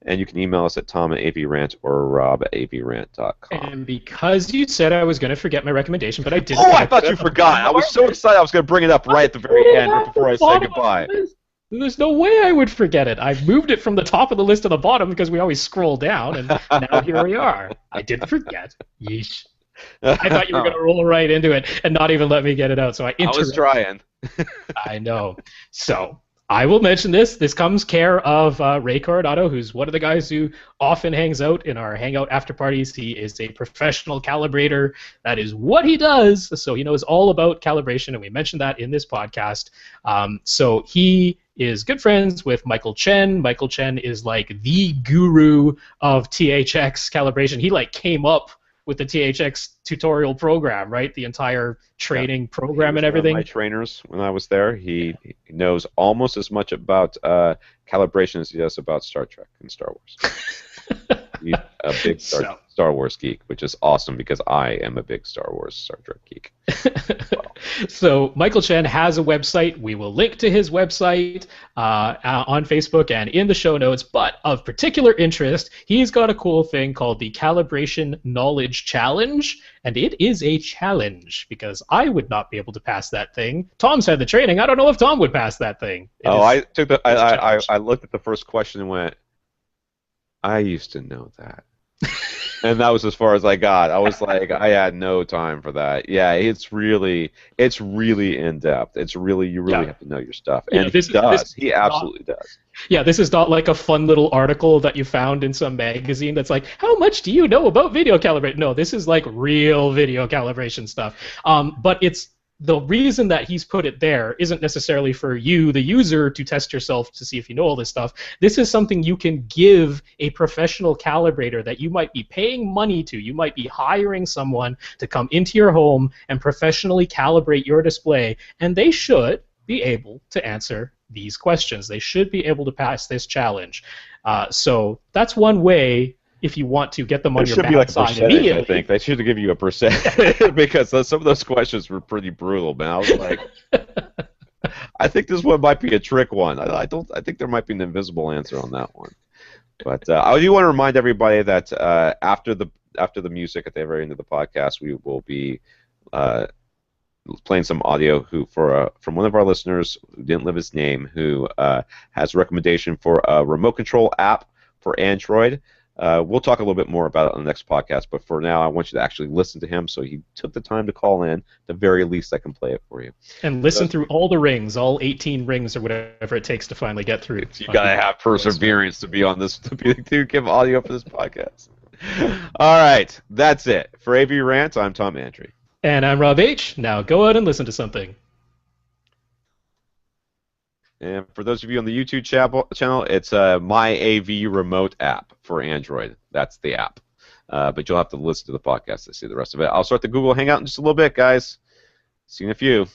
And you can email us at tom@avrant or rob@avrant.com. and because you said I was going to forget my recommendation, but I didn't. Oh, I thought you forgot. I was so excited I was going to bring it up right at the very end, right before I say goodbye. There's no way I would forget it. I moved it from the top of the list to the bottom because we always scroll down, and now here we are. I didn't forget. Yeesh. I thought you were going to roll right into it and not even let me get it out, so I I was interrupted. trying. I know. So I will mention this. This comes care of Ray Coronado, who's one of the guys who often hangs out in our hangout after parties. He is a professional calibrator. That is what he does. So he knows all about calibration, and we mentioned that in this podcast. So he is good friends with Michael Chen. Michael Chen is like the guru of THX calibration. He like came up with the THX tutorial program, right? The entire training program and everything. One of my trainers when I was there. He knows almost as much about calibration as he does about Star Trek and Star Wars. He's a big Star Wars geek, which is awesome because I am a big Star Wars Star Trek geek. Well. So Michael Chen has a website. We will link to his website on Facebook and in the show notes. But of particular interest, he's got a cool thing called the Calibration Knowledge Challenge. And it is a challenge because I would not be able to pass that thing. Tom's had the training. I don't know if Tom would pass that thing. I looked at the first question and went, I used to know that. And that was as far as I got. I was like, I had no time for that. Yeah, it's really in depth. It's really you have to know your stuff, and he absolutely does. Yeah, this is not like a fun little article that you found in some magazine that's like, how much do you know about video calibration? No, this is like real video calibration stuff. But it's the reason that he's put it there isn't necessarily for you, the user, to test yourself to see if you know all this stuff. This is something you can give a professional calibrator that you might be paying money to. You might be hiring someone to come into your home and professionally calibrate your display, and they should be able to answer these questions. They should be able to pass this challenge. So that's one way. If you want to get them on your bad side immediately. I think they should give you a percent because some of those questions were pretty brutal, man. I was like, I think this one might be a trick one. I think there might be an invisible answer on that one. But I do want to remind everybody that after the music at the very end of the podcast, we will be playing some audio from one of our listeners who didn't leave his name, who has a recommendation for a remote control app for Android. We'll talk a little bit more about it on the next podcast, but for now, I want you to actually listen to him. So he took the time to call in. At the very least, I can play it for you. And listen through all the rings, all 18 rings or whatever it takes to finally get through. You gotta have perseverance to be on this, to give audio for this podcast. All right, that's it for AV Rant. I'm Tom Antry, and I'm Rob H. Now go out and listen to something. And for those of you on the YouTube channel, it's My AV Remote app for Android. That's the app. But you'll have to listen to the podcast to see the rest of it. I'll start the Google Hangout in just a little bit, guys. See you in a few.